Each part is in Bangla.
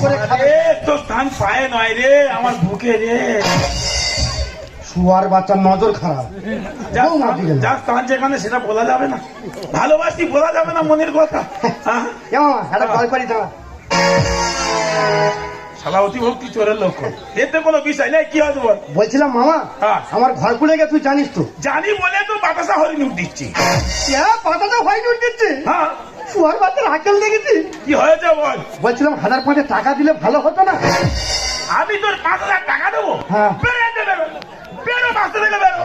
করে খাবে। তোর স্থান পায়ে নয় রে, আমার বুকে রে। শুয়ার বাচ্চার নজর খারাপ। যা স্থান যেখানে সেটা বলা যাবে না, ভালোবাসি বলা যাবে না মনের কথা। একটা কল করি দাঁড়া। শালা অতিভক্তি চোরের লক্ষ্য, এতে কোনো বিষয় নেই। কি হয়তো বল। বলছিলাম মামা, হ্যাঁ। আমার ঘর খুলে গে তুই জানিস তো? জানি বলে তো বাতাসা হরিণ উঠ দিচ্ছি। পাতাটা হয়নি উঠেছে। হ্যাঁ, শুয়ার বাচ্চার আকেল দেখেছি। কি হয়েছে বল। বলছিলাম 1000 টাকা দিলে ভালো হতো না? আমি তোর 5000 টাকা দেবো। হ্যাঁ। বেরো বেরো, বাঁচতে থেকে বেরো,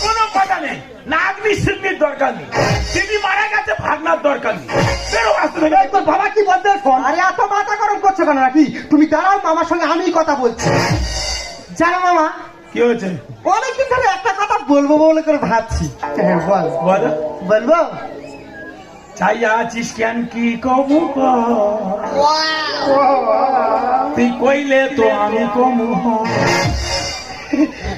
কোনো কথা নেই। নাগনি সিন্নির দরকার নেই, দিদি মারা গেছে, ভাগনার দরকার নেই। বেরো, বাঁচতে থেকে। তোর বাবা কি বলতে? আরে এত মাথা গরম করছো কেন নাকি? তুমি দাঁড়াও, মামার সঙ্গে আমি কথা বলছি। জানো মামা কি হয়েছে? অনেকদিন ধরে একটা কথা বলবো বলে করে ভাবছি। বল বল। বলবো। চাই আছিস কেন কি কবু তুই কইলে তো আমি কমু।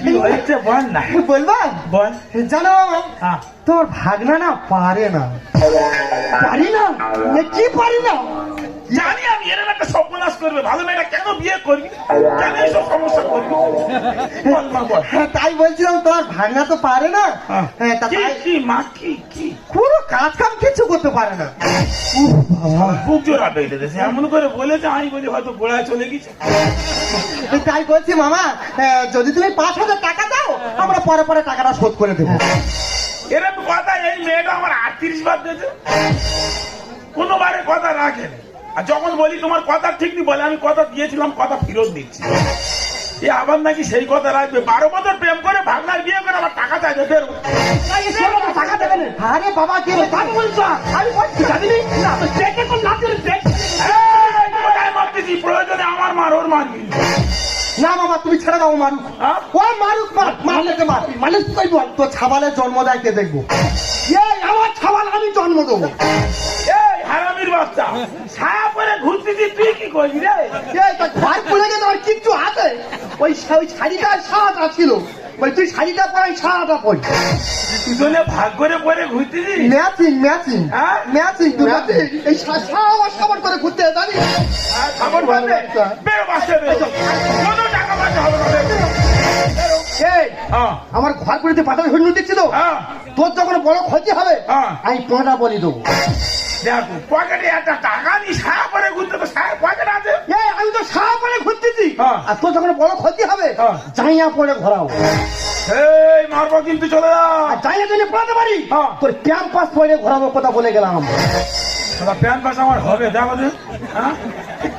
কি হয়েছে বল না। বলবো বল। জানো মামা, হ্যাঁ। তোর ভাগনা না পারে না। পারি না? কি পারি না? জানি আমি এর একটা সর্বনাশ করবে। ভালো মেয়েটা কেন বিয়ে করবি, কেন এইসব সমস্যা করবি? বল মা, বল। তাই বলছিলাম তোর ভাগনা তো পারে না। কি মা, কি কোনো কাজ কাম কিছু করতে পারে না। বুক জোড়া বেঁধে দিয়েছে, এমন করে বলেছে আমি বলি হয়তো গোড়ায় চলে গেছে। তাই বলছি মামা, যদি তুমি 5000 টাকা দাও আমরা পরে পরে টাকাটা শোধ করে দেবো। এরকম কথা এই মেয়েটা আমার 38 বার দিয়েছে, কোনোবারে কথা রাখেন। আর যখন বলি তোমার কথা ঠিক নেই, বলে আমি কথা দিয়েছিলাম, কথা ফেরত দিচ্ছি। এ আবার নাকি সেই কথা রাখবে। 12 বছর প্রেম করে ভাগনার বিয়ে করে আবার টাকা চাইবে। ফেরো। টাকা দেবেন? আরে বাবা কি বলছো? আমি বলছি জানি না তো চেকে কোন লাতের চেক। কোথায় মারতেছি? প্রয়োজনে আমার মার, ওর মারবি না মামা তুমি ছেড়ে দাও, মারুক। ও মারুক, মানে তুই বল তো ছাবালের জন্ম দেয় কে দেখবো? এই আমার ছাবাল আমি জন্ম দেবো। এই হারামির বাচ্চা, ছায়া পরে ঘুরতেছি, তুই কি করবি রে? এই তা ঘর খুলে গেছে আর কিচ্ছু আছে? ওই শাড়িটা সারাটা ছিল, ওই তুই শাড়িটা পরে সারাটা পরি। দুজনে ভাগ করে পরে ঘুরতেছি। ম্যাচিং হ্যাঁ? ম্যাচিং এই সাবার করে ঘুরতে জানি। খবর পাবে? বেরো, বাঁচতে বেরো, কোনো টাকা পয়সা হবে না। বেরো। এই আমার ঘর করে পাতার হইল দিচ্ছি তো, তোর যখন বড় ক্ষতি হবে আমি 5টা বলি দেবো। দেখো পকেটে একটা টাকা নি, সারা পরে ঘুরতে তো সারা পকেট আছে। এই আমি তো সারা পরে ঘুরতেছি, আর তোর যখন বড় ক্ষতি হবে জাইয়া পরে ঘোরাও। এই মারবো কিন্তু, চলে যা। আর জাইয়া যদি পড়াতে পারি তোর ক্যাম্পাস পরে ঘোরাবো, কথা বলে গেলাম। প্যান্ট পাস আমার হবে। দেখো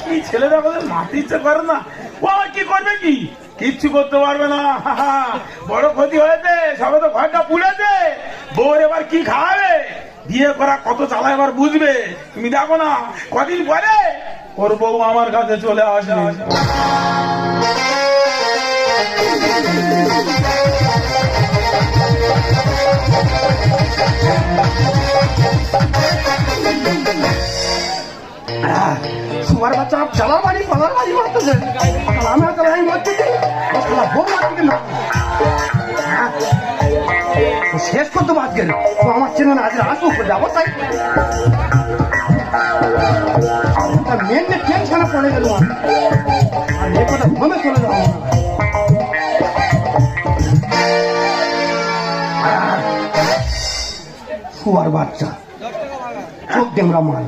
কি ছেলে, দেখো মারতে ইচ্ছে করে না। ও আমার কি করবে, কি কিচ্ছু করতে পারবে না। বড় ক্ষতি হয়েছে, সবে তো ঘরটা পুড়েছে। বউর এবার কি খাওয়াবে? বিয়ে করা কত জ্বালা এবার বুঝবে। তুমি দেখো না, কদিন পরে ওর বউ আমার কাছে চলে আসবে। তোমার বাচ্চা চালার বাড়ি পালার বাড়ি মারতেছে, আমি মারতেছি বউ মারতে না। শেষ করতে আজকে তো আমার চেনে না, আজকে আসবো যাবো। তাই মেন টেনশনে পড়ে গেল আর এ কথা ঘুমে চলে যাবো। শুয়ার বাচ্চা চোখ ডেমরা মাল।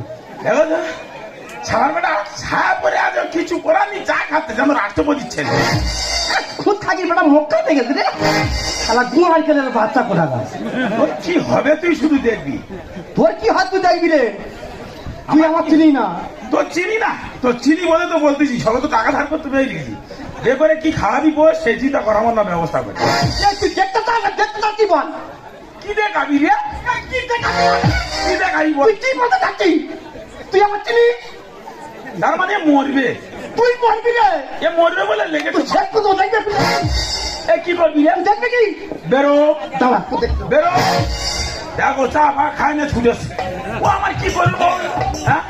ছাড়ার বেটা ছায়া পরে আজ কিছু করার নি, চা খাতে যেন রাষ্ট্রপতির ছেলে। খুব থাকি বেটা মক্কাতে গেছে রে, শালা গুয়ার কেলের বাচ্চা কোথা গাছ। তোর কি হবে তুই শুধু দেখবি। তোর কি হাত তুই দেখবি রে? তুই আমার চিনি না। তোর চিনি না? তোর চিনি বলে তো বলতেছি, সবে তো টাকা ধার করতে পেরে গেছি। যে করে কি খাওয়াবি বস সেই চিন্তা করার না ব্যবস্থা করে। তুই দেখতে চাচ্ছি বল, কি দেখাবি রে? কি দেখাবি বল? তুই কি বলতে চাচ্ছি? তুই আমার চিনিস? তার মানে মরবে। তুই মরবি রে? এ মরবে বলে লেগে তুই শেষ করতে দেখবি। এ কি করবি রে? দেখবি কি? বেরো দাঁড়া বেরো। দেখো চা ফা খাই না ছুটেছে। ও আমার কি করবো? হ্যাঁ,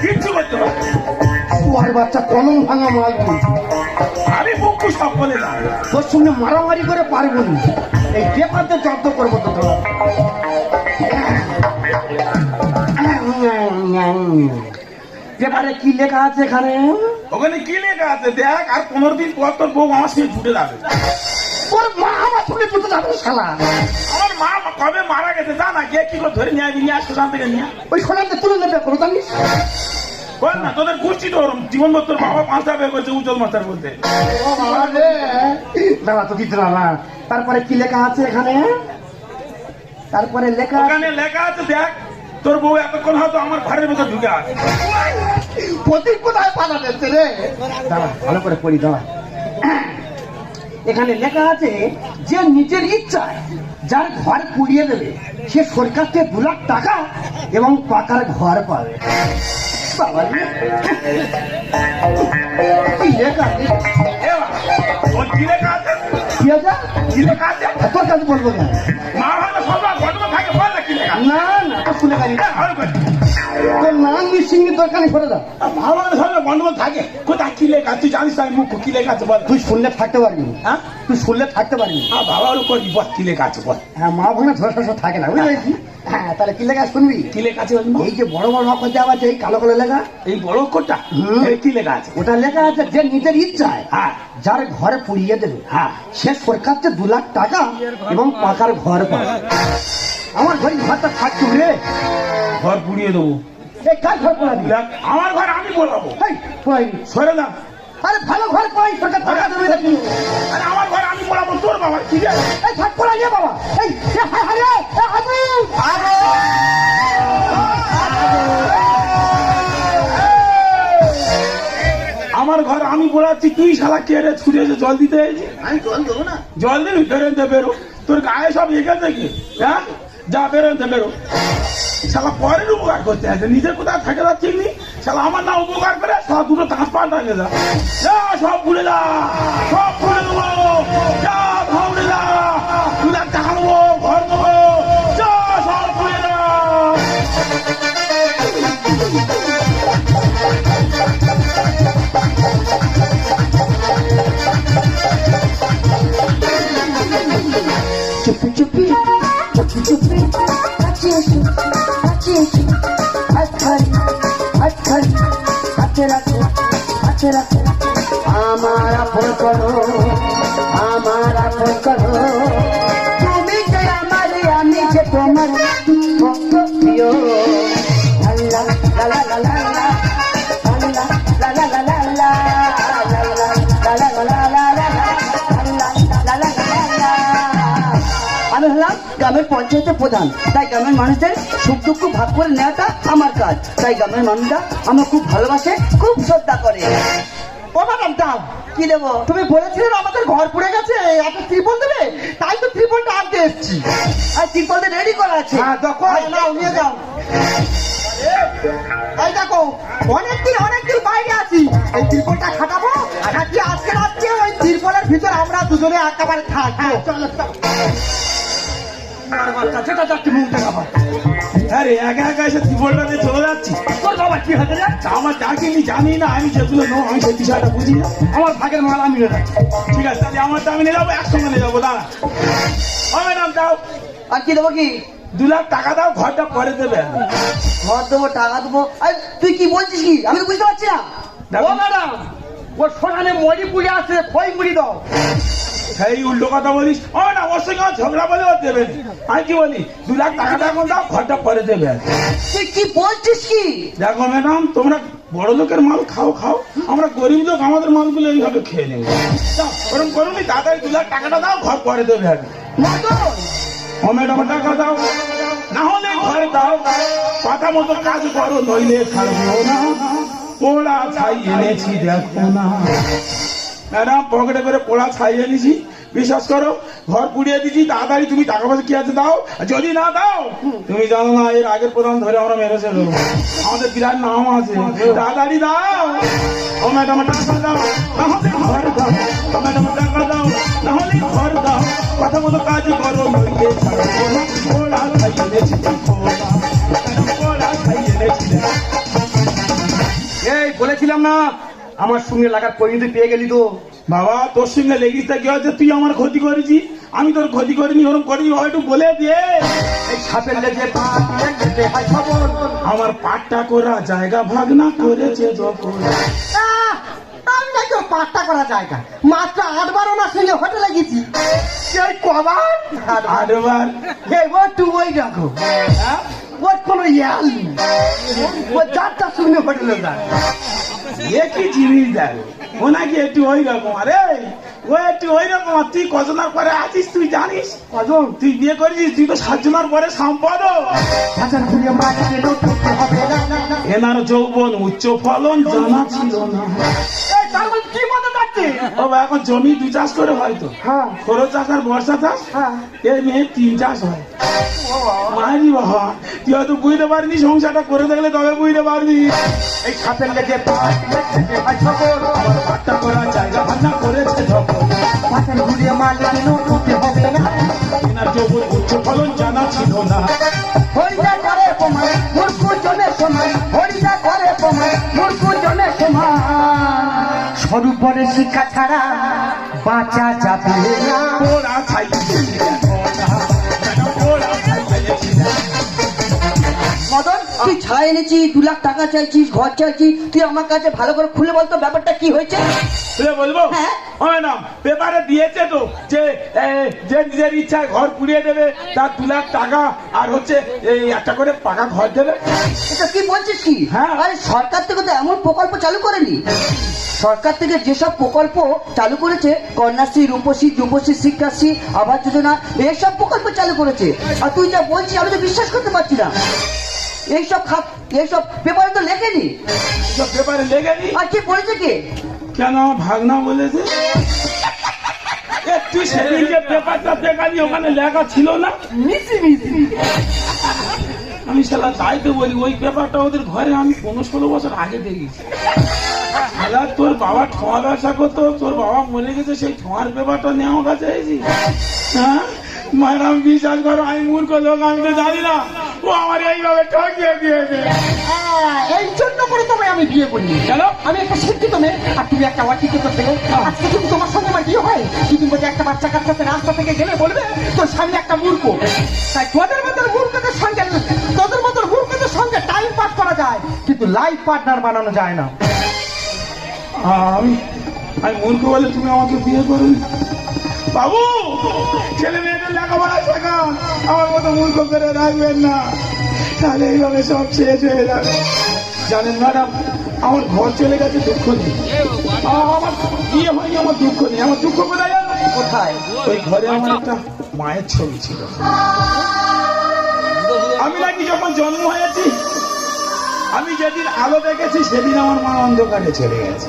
কিচ্ছু করতে পারবে। শুয়ার বাচ্চা কলম ভাঙা মাল বলছি। আমি বুকু সব বলে না, তোর সঙ্গে মারামারি করে পারবো না, এই পেপারতে জব্দ করবো তো। পেপারে কি লেখা আছে এখানে? ওখানে কি লেখা আছে দেখ, আর 15 দিন পর তোর বউ আমার সঙ্গে ছুটে যাবে। ওর মা আমার সঙ্গে ছুটে যাবে শালা। আমার মা কবে মারা গেছে জানা, গিয়ে কি করে ধরে নিয়ে আসবি, নিয়ে আসতে থেকে নিয়ে ওই সোনাতে তুলে নেবে কোনো জানিস? বল না, তোদের গোষ্ঠী তো ওরম জীবন তোর বাবা 5টা বিয়ে করছে উজ্জ্বল মাস্টার বলতে। দাঁড়া তো দিতে না। তারপরে কি লেখা আছে এখানে? তারপরে লেখা ওখানে লেখা আছে দেখ, তোর বউ এতক্ষণ হয়তো আমার ঘরের ভেতর ঢুকে আছে। প্রতীক কোথায় পালা যাচ্ছে রে? দাঁড়া ভালো করে পড়ি, দাঁড়া। এখানে লেখা আছে যে নিজের ইচ্ছায় যার ঘর পুড়িয়ে দেবে সে সরকার থেকে 2 লাখ টাকা এবং পাকার ঘর পাবে। বাবা রে, কি লেখা রে? এ বাবা, ওর কি লেখা আছে? কি আছে? কি লেখা আছে? তোর কাছে বলবো কেন? মা ভালো সব ঘটনা থাকে, বল না কি লেখা আছে? না না, তো শুনে গাড়ি এ, ভালো করে। তোর নাম নিশ্চিন্তি দরকার নেই, করে দাও। ভালো করে সব গন্ডগোল থাকে, কোথায় কি লেখা আছে? তুই জানিস না আমি মুখ কি লেখা আছে বল। তুই শুনলে থাকতে পারবি না। হ্যাঁ তুই শুনলে থাকতে পারবি না। বাবা ওর করবি, বল কি লেখা আছে বল। হ্যাঁ, মা ভাঙা ঝড় থাকে না, বুঝলি? হ্যাঁ, তাহলে কি লেখা শুনবি? কি লেখা আছে বল। এই যে বড় বড় অক্ষর দেওয়া আছে, এই কালো কালো লেখা, এই বড় অক্ষরটা হুম। এর কি লেখা আছে? ওটা লেখা আছে যে নিজের ইচ্ছায় হ্যাঁ যার ঘরে পুড়িয়ে দেবে হ্যাঁ সে সরকার থেকে 2 লাখ টাকা এবং পাকার ঘর পাবে। আমার ঘরে ঘরটা থাকতো রে। ঘর পুড়িয়ে দেবো। এই কার ঘর পড়াবি? দেখ, আমার ঘর আমি বলাবো। এই, পড়াইনি। সরে না, আরে ভালো ঘর পড়াই, সরকার টাকা দেবে নাকি? আরে আমার ঘর আমি বলাবো, তোর বাবা কি রে? এই ঘর পড়াই রে বাবা। এই হায় হায় রে, হাবু। আমার ঘর আমি বলাচ্ছি, তুই শালা কে রে ছুটে এসে জল দিতে এসেছি? আমি জল দেবো না। জল দিবি, বেরোতে বেরো। তোর গায়ে সব এঁকে কি? হ্যাঁ যা বেরোতে বেরো। শালা পরের উপকার করতে আছে, নিজের কোথায় থাকে না ঠিক নেই। শালা আমার না উপকার করে শালা দুটো কাঁচ পান টাকে যা, যা সব ভুলে যা, সব ভুলে দেবো, যা ভুলে যা, 2 লাখ টাকা দেবো, ঘর দেবো, যা সব ভুলে যা। চুপি চুপি চুপি চুপি কাছে এসো কাছে এসো হাত ধরি হাতে রাখো আমার আপন করো তুমি যে আমার আমি যে তোমার কত প্রিয় আল্লাহ লা লা লা লা লা আল্লাহ লা লা লা লা লা আমি হলাম গ্রামের পঞ্চায়েতের প্রধান, তাই গ্রামের মানুষদের সুখ দুঃখ ভাগ করে নেওয়াটা আমার কাজ। তাই গ্রামের মানুষরা আমার খুব ভালোবাসে, খুব শ্রদ্ধা করে। ও ম্যাডাম দাও। কি দেবো? তুমি বলেছিলে আমাদের ঘর পুড়ে গেছে, একটা ত্রিপল দেবে, তাই তো ত্রিপলটা আনতে এসছি। আর তিরপলটা রেডি করা আছে। হ্যাঁ দেখো, নাও নিয়ে যাও। এই দেখো, অনেকদিন বাইরে আছি, এই ত্রিপলটা খাটাবো, খাটিয়ে আজকে রাত্রে ওই ত্রিপলের ভিতরে আমরা দুজনে একেবারে থাকবো। চলো যেটা যাচ্ছি মুখ দেখাবো। আরে একা একা এসে ত্রিপলটা দিয়ে চলে যাচ্ছি। তোর বাবা কি হয়েছে রে? আমার ডাকিনি জানি না, আমি যেগুলো নো আমি সেই বিষয়টা বুঝি না। আমার ভাগের মাল আমি নিয়ে যাচ্ছি। ঠিক আছে, তাহলে আমারটা আমি নিয়ে যাবো, একসঙ্গে নিয়ে যাবো। দাঁড়া, ও ম্যাডাম দাও, আর কি দেবো? কি 2 লাখ টাকা দাও, ঘরটা পরে দেবে। ঘর দেবো, টাকা দেবো? আর তুই কি বলছিস কি? আমি তো বুঝতে পারছি না। ও ম্যাডাম, ওর সোনানে মরি পুড়ে আছে, খই মুড়ি দাও। সেই উল্টো কথা বলিস। ও না, ওর সঙ্গে আমার ঝগড়া বলে ওর দেবে। আমি কি বলি, 2 লাখ টাকাটা এখন দাও, ঘরটা পরে দেবে। তুই কি বলছিস কি? দেখো ম্যাডাম, তোমরা বড় লোকের মাল খাও, আমরা গরিব লোক, আমাদের মালগুলো এইভাবে খেয়ে নেবো। যাও, ওরকম করুন, তাড়াতাড়ি 2 লাখ টাকাটা দাও, ঘর পরে দেবে। মদন, ও ম্যাডাম টাকা দাও, না হলে ঘর দাও, কথা মতো কাজ করো, নইলে ছাড়বো না। পোড়া ছাই এনেছি দেখো না। ম্যাডাম পকেটে করে পোড়া ছাই এনেছি, বিশ্বাস করো, ঘর পুড়িয়ে দিচ্ছি। তাড়াতাড়ি তুমি টাকা পয়সা কি আছে দাও, আর যদি না দাও, তুমি জানো না এর আগের প্রধান ধরে আমরা মেরেছে, আমাদের বিরাট নাম আছে। তাড়াতাড়ি দাও, ও ম্যাডাম টাকা দাও, না হলে ঘর দাও, ও ম্যাডাম টাকা দাও, না হলে ঘর দাও, কথা মতো কাজ করো, নইলে ছাড়বো না। পোড়া ছাই এনেছি দেখো না, পোড়া ছাই এনেছি দেখো। এই বলেছিলাম না, আমার সঙ্গে লাগার পরিণতি পেয়ে গেলি তো। বাবা তোর সঙ্গে লেগিস কি হচ্ছে, তুই আমার ক্ষতি করেছিস, আমি তোর ক্ষতি করিনি, ওরকম করিনি, বাবা একটু বলে দিয়ে। এই সাপের লেজে পা দিয়ে যেতে হয় খবর। আমার পাট্টা করা জায়গা ভাগ না করেছে যখন। আহ, আমি নাকি ওর পাট্টা করা জায়গা মাত্র 8 বার ওনার সঙ্গে হোটেলে গেছি। সেই কবার আটবার। ও টু ওই রাখো, ওর কোনো ইয়াল নেই। ও যারটার সঙ্গে হোটেলে যায়। এ কি জিনিস দেখো, ও নাকি একটু ওই রকম। আরে ও একটু ওই রকম। আর তুই কজনার পরে আছিস তুই জানিস? কজন তুই বিয়ে করেছিস, তুই তো 7 জনের পরে সম্পদ। ভাষণ ঘুরিয়ে মাটিতে লুটতে হবে না। এনার যৌবন উচ্চ ফলন জানা ছিল না। এই তার মানে কি মনে যাচ্ছে? ও বা এখন জমি 2 চাষ করে হয়তো, হ্যাঁ খরচ চাষ আর বর্ষা চাষ। হ্যাঁ। এই মেয়ে 3 চাষ হয়। মারি বাবা, তুই হয়তো বুঝতে পারবি, সংসারটা করে দেখলে তবে বুঝতে পারবি। এই সাপের লেগে পা দিয়ে যেতে হয় খবর। আমার পাট্টা করা জায়গা ভান্না করেছে যখন। ভাষণ ঘুরিয়ে মাটিতে লুটতে হবে না। এনার যৌবন উচ্চ ফলন জানা ছিল না। হরিদা করে প্রমাণ মূর্খ জনের সমান, হরিদা করে প্রমাণ মূর্খ জনের সমান। স্বরূপরে শিক্ষা ছাড়া বাঁচা যাবে না। ওরা ছাইছে ওরা ছাইছে। মদন, তুই ছাড়া এনেছিস, 2 লাখ টাকা চাইছিস, ঘর চাইছিস, তুই আমার কাছে ভালো করে খুলে বলতো ব্যাপারটা কি হয়েছে। তুই বলবো? হ্যাঁ। ও ম্যাডাম, পেপারে দিয়েছে তো যে যে নিজের ইচ্ছায় ঘর পুড়িয়ে দেবে, তার 2 লাখ টাকা আর হচ্ছে এই একটা করে পাকা ঘর দেবে। এটা কি বলছিস কি? হ্যাঁ। আরে সরকার থেকে তো এমন প্রকল্প চালু করেনি। সরকার থেকে যেসব প্রকল্প চালু করেছে, কন্যাশ্রী, রূপশ্রী, যুবশ্রী, শিক্ষাশ্রী, আবাস যোজনা, এইসব প্রকল্প চালু করেছে। আর তুই যা বলছিস আমি তো বিশ্বাস করতে পারছি না। এইসব পেপারে তো লেখেনি। সব পেপারে লেগেনি। আর কি বলেছে কে? কেন আমার ভাগনা বলেছে? এ, তুই সেদিন যে পেপারটা দেখালি ওখানে লেখা ছিল না? আমি শালা তাই তো বলি, ওই পেপারটা ওদের ঘরে আমি 15-16 বছর আগে দেখেছি। শালা তোর বাবা ঠোঁয়া ব্যবসা করতো, তোর বাবা মরে গেছে, সেই ঠোঁয়ার পেপারটা নিয়ে আমার কাছে এসেছি। হ্যাঁ ম্যাডাম, বিশ্বাস করো আমি মূর্খ লোক, আমি তো জানি না ও আমার এইভাবে ঠকিয়ে দিয়েছে। এই জন্য করে তোমায় আমি বিয়ে করি। কেন? আমি একটা শিক্ষিত মেয়ে আর তুমি একটা অশিক্ষিত ছেলে। আজকে যদি তোমার সঙ্গে আমার বিয়ে হয়, তুমি বলতে একটা বাচ্চা কাচ্চাতে রাস্তা থেকে গেলে বলবে তোর স্বামী একটা মূর্খ। তাই তোদের মতো মূর্খদের সঙ্গে টাইম পাস করা যায়, কিন্তু লাইফ পার্টনার বানানো যায় না। আমি মূর্খ বলে তুমি আমাকে বিয়ে করুন? বাবু, ছেলে মেয়েদের লেখাপড়া শেখান, আমার মতো মূর্খ করে রাখবেন না, তাহলে এইভাবে সব শেষ হয়ে যাবে। জানেন ম্যাডাম, আমার ঘর চলে গেছে, দুঃখ নেই। আমার বিয়ে হয়নি, আমার দুঃখ নেই। আমার দুঃখ কোথায় জানো? কোথায়? ওই ঘরে আমার একটা মায়ের ছবি ছিল। আমি নাকি যখন জন্ম হয়েছি, আমি যেদিন আলো দেখেছি সেদিন আমার মা অন্ধকারে চলে গেছে।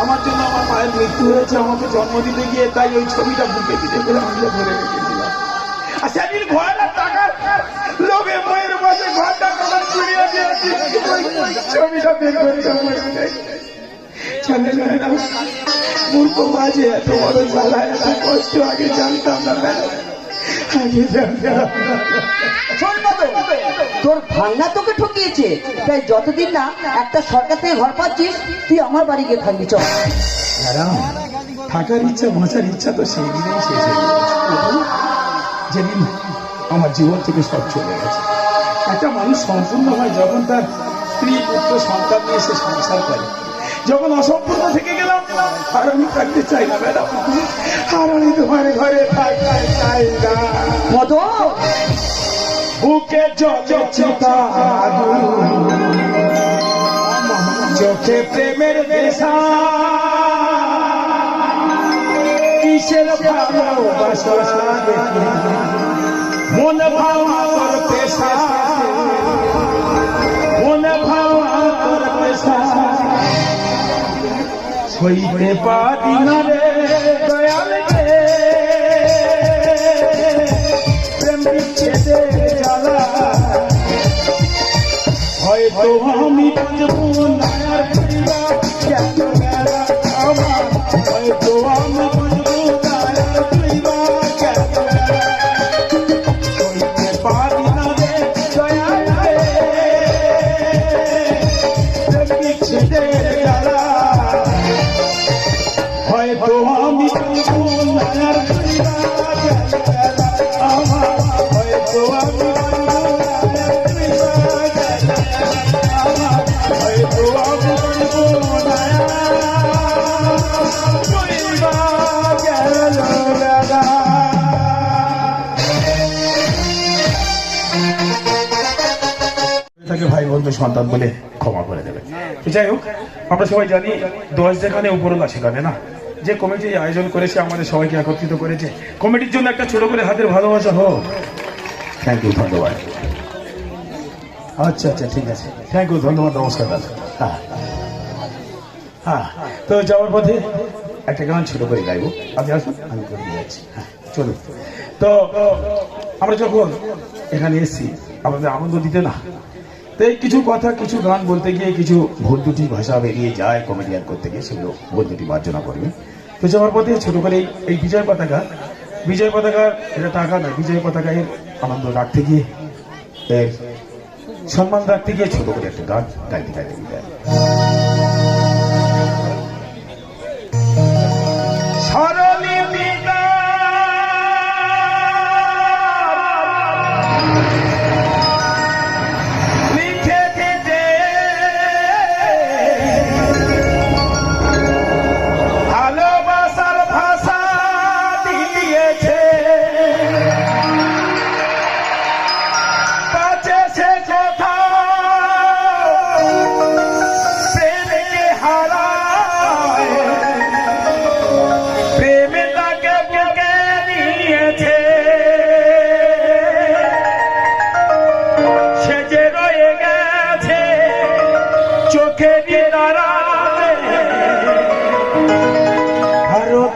আমার জন্য আমার মায়ের মৃত্যু হয়েছে আমাকে জন্ম দিতে গিয়ে, তাই ওই ছবিটা বুকে দিতে করে আমি ধরে রেখেছিলাম। আর সেদিন ঘরের টাকার লোভে বইয়ের পাশে ঘরটা কখন কুড়িয়ে দিয়েছি, ওই ছবিটা বের করতে মূর্খ মাঝে এত বড় জ্বালা, এত কষ্ট আগে জানতাম না ম্যাডাম, আগে জানতাম না। শোন মদন, তোর ভাঙনা তোকে ঠকিয়েছে, তাই যতদিন না একটা সরকার থেকে ঘর পাচ্ছিস, তুই আমার বাড়ি গিয়ে থাকবি। চল। ম্যাডাম, থাকার ইচ্ছা, বাঁচার ইচ্ছা তো সেই দিনেই শেষ হয়ে গেছে, যেদিন আমার জীবন থেকে সব চলে গেছে। একটা মানুষ সম্পূর্ণ হয় যখন তার স্ত্রী, পুত্র, সন্তান নিয়ে সে সংসার করে। যখন অসম্পূর্ণ থেকে গেলাম, আর আমি থাকতে চাই না ম্যাডাম, আর আমি তোমার ঘরে থাকতে চাই না। মদন, বুকে জ্বলে চিতা আগুন, চোখে প্রেমের নেশা, কিসের ভালোবাসা দেখি মন ভাঙা তোর পেশা, মন ভাঙা তোর পেশা, সইতে পারি না রে দয়াল রে, প্রেম বিচ্ছেদে জ্বালা, হয়তো আমি বুঝবো না আর ফিরা কেন গেলা আমার, হয়তো আমি বুঝবো না আর ফিরা কেন গেলা, সইতে পারি না রে দয়াল রে, প্রেম বিচ্ছেদে জ্বালা, হয়তো আমি বুঝবো না আর ফিরা তাকে ভাই বন্ধু সন্তান বলে ক্ষমা করে দেবে। তো যাই হোক, আমরা সবাই জানি দোষ যেখানে উপরওয়ালা সেখানে না। যে কমিটি আয়োজন করেছে আমাদের সবাইকে একত্রিত করেছে, কমিটির জন্য একটা ছোট করে হাতের ভালোবাসা হোক। থ্যাংক ইউ, ধন্যবাদ। আচ্ছা আচ্ছা, ঠিক আছে, থ্যাংক ইউ, ধন্যবাদ, নমস্কার দাদা। হ্যাঁ হ্যাঁ, তো যাওয়ার পথে একটা গান ছোট করে গাইবো, আপনি আসুন, আমি করে দিয়ে যাচ্ছি। হ্যাঁ চলুন। তো আমরা যখন এখানে এসেছি আমাদের আনন্দ দিতে না, তো এই কিছু কথা কিছু গান বলতে গিয়ে কিছু ভুল দুটি ভাষা বেরিয়ে যায় কমেডিয়ান করতে গিয়ে, সেগুলো ভুল দুটি মার্জনা করবে। তো যাওয়ার পথে ছোট করে এই বিজয় পতাকার এটা টাকা না, বিজয় পতাকায় আনন্দ রাখতে গিয়ে, এর সম্মান রাখতে গিয়ে ছোট করে একটা গান গাইতে গাইতে বিদায়।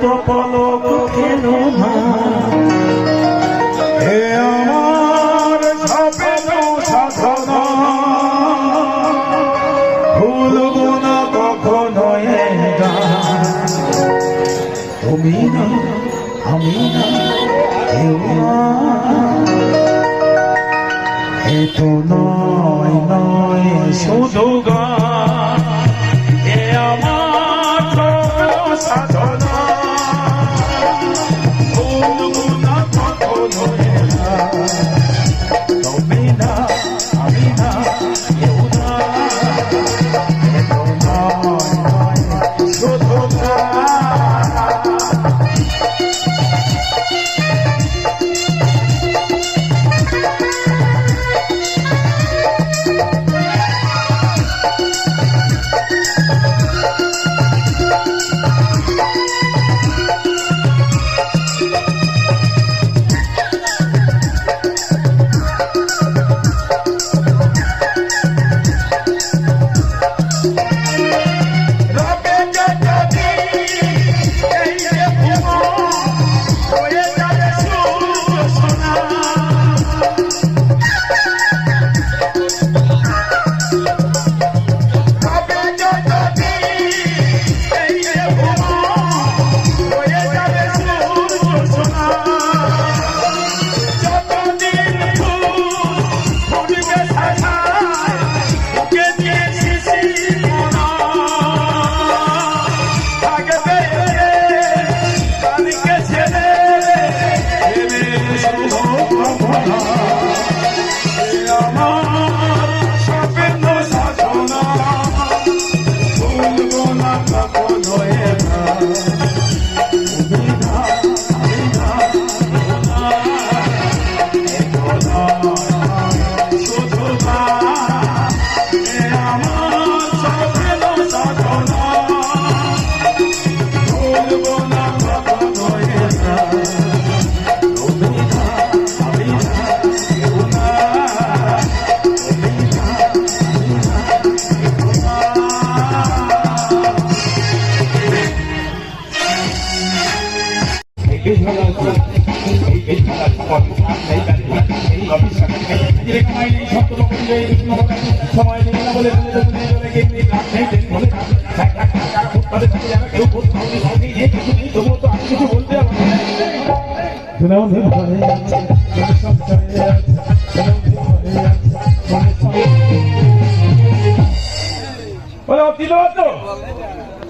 তো পলক কেন না, হে আমার স্বপ্ন সাধনা, ভুলব না কখনো এ গান। তুমি না, আমি না, কেউ না, এ তো নয় নয় শুধু গান, এ আমার স্বপ্ন সাধনা।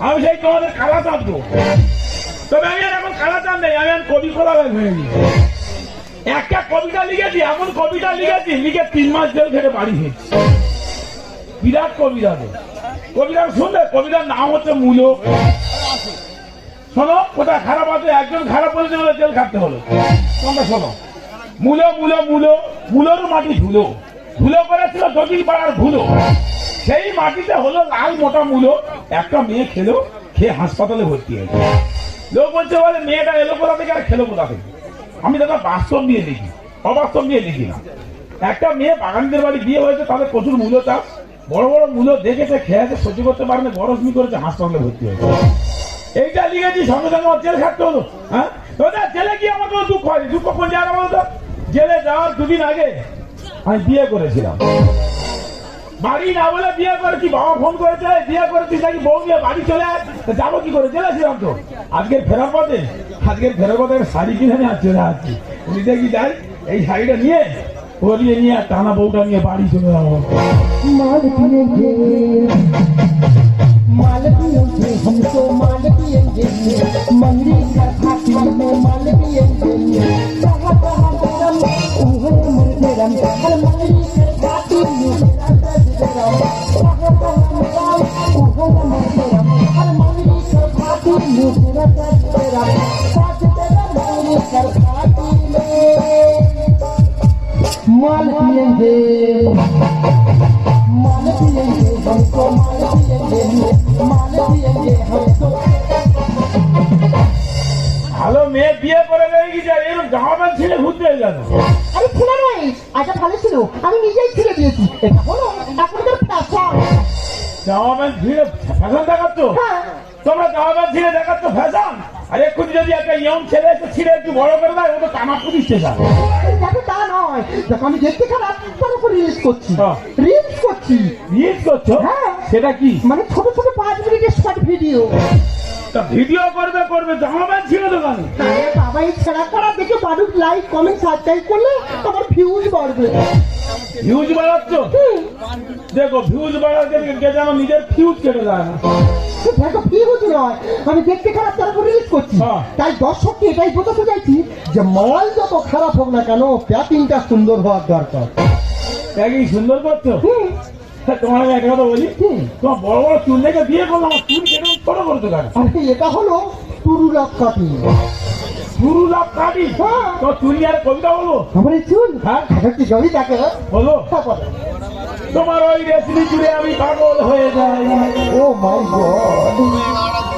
আমি সেই তোমাদের কালা চাঁদ গো, তবে আমি আর এখন কালা চাঁদ নেই, আমি কবি খোলা হয়ে গেছি। একটা কবিতা লিখেছি, এমন কবিতা লিখেছি, লিখে 3 মাস জেল থেকে বাড়ি হয়েছি। বিরাট কবিতা, কবিতা শুনলে, কবিতার নাম হচ্ছে মূল। শোনো, ওটা খারাপ আছে, একজন খারাপ বলেছে বলে তেল খাটতে হলো। তোমরা শোনো, মূলো মূলো মূলো মূলোর মাটি ধুলো, ধুলো করেছিল দক্ষিণ পাড়ার ভুলো, সেই মাটিতে হলো লাল মোটা মূলো। একটা মেয়ে খেলো, খেয়ে হাসপাতালে ভর্তি হয়েছে। লোক বলছে বলে মেয়েটা এলো কোথা থেকে আর খেলো কোথা থেকে। আমি দাদা বাস্তব নিয়ে লিখি, অবাস্তব নিয়ে লিখি না। একটা মেয়ে বাগানিদের বাড়ি বিয়ে হয়েছে, তাদের প্রচুর মূল্য চাষ, বড় বড় মূল্য দেখেছে, খেয়েছে, সহ্য করতে পারেনি, গরজমি করেছে, হাসপাতালে ভর্তি হয়েছে। এইটা লিখেছি, সঙ্গে সঙ্গে আমার জেল খাটতে হলো। হ্যাঁ, তোদের জেলে গিয়ে আমার কোনো দুঃখ হয়নি। দুঃখ কোন জায়গা বলতো? জেলে যাওয়ার দুদিন আগে আমি বিয়ে করেছিলাম। বাড়ি না বলে বিয়ে করেছি, বাবা ফোন করেছে বিয়ে করেছিস নাকি, বউ নিয়ে বাড়ি চলে আয়। যাবো কি করে, জেলে ছিলাম তো। আজকের ফেরার পথে একটা শাড়ি কিনে নিয়ে চলে আসছি। নিজে কি যাই, এই শাড়িটা নিয়ে পরিয়ে নিয়ে টানা বউটা নিয়ে বাড়ি চলে যাবো। माल पिएंगे माल पिएंगे हमको माल पिएंगे मंडी का फाटी में माल पिएंगे कहाँ कहाँ गरम उहे मुर्गरम हर मंडी के फाटी में गरम कहाँ कहाँ गरम उहे मुर्गरम हर मंडी के फाटी में गरम साथ तेरा मंडी के फाटी में माल पिएंगे माल पिएंगे हमको माल पिएंगे हमको। ভালো মেয়ে বিয়ে করে রেখে গেছে, আর এরকম জামা প্যান্ট ছিঁড়ে ঘুরতে গেল। আরে ছেলে নয়, আচ্ছা ভালো ছিল, আমি নিজেই ছিঁড়ে দিয়েছি। এটা হলো এখনকার ফ্যাশন। জামা প্যান্ট ছিঁড়ে ফ্যাশন দেখাচ্ছ? হ্যাঁ। তোমরা জামা প্যান্ট ছিঁড়ে দেখাচ্ছ ফ্যাশন? আর এক্ষুনি যদি একটা ইয়ং ছেলে একটু ছিঁড়ে একটু বড় করে দেয়, ও তো টানা পুলিশ স্টেশন। দেখো তা নয়, দেখো আমি দেখতে খারাপ, তার উপর রিলস করছি। হ্যাঁ। রিলস করছি রিলস করছো? হ্যাঁ। সেটা কি? মানে ছোট ছোট 5 মিনিটের শর্ট ভিডিও। তা ভিডিও করবে জামা প্যান্ট ছিঁড়ে দোকানে? আরে বাবা, এই ছেঁড়া করা দেখে মানুষ লাইক কমেন্ট সাবস্ক্রাইব করলে তোমার ভিউজ বাড়বে। ভিউজ বাড়াচ্ছ? দেখো ভিউজ বাড়াতে কে যেন নিজের ফিউজ কেটে যায় না। দেখো ভিউজ নয়, আমি দেখতে খারাপ, তার উপর রিলস করছি। হ্যাঁ। তাই দর্শককে এটাই বোঝাতে চাইছি যে মাল যত খারাপ হোক না কেন, প্যাকিংটা সুন্দর হওয়ার দরকার। প্যাকিং সুন্দর করছো? তা তোমার আমি একটা কথা বলি, তোমার বড় বড় চুল দেখে বিয়ে করলাম, আমার চুল কেটে ছোট করছো কেন? আরে এটা হলো তুরুলাপ কাটিং। গুরু লাভ কাটি? হ্যাঁ। তোমার চুল নিয়ে আর কবিতা বলবো? আমার এই চুল হ্যাঁ। কি জমি থাকে বলো। তোমার ওই রেসিপি জুড়ে আমি পাগল হয়ে যাই। ও মাই গড,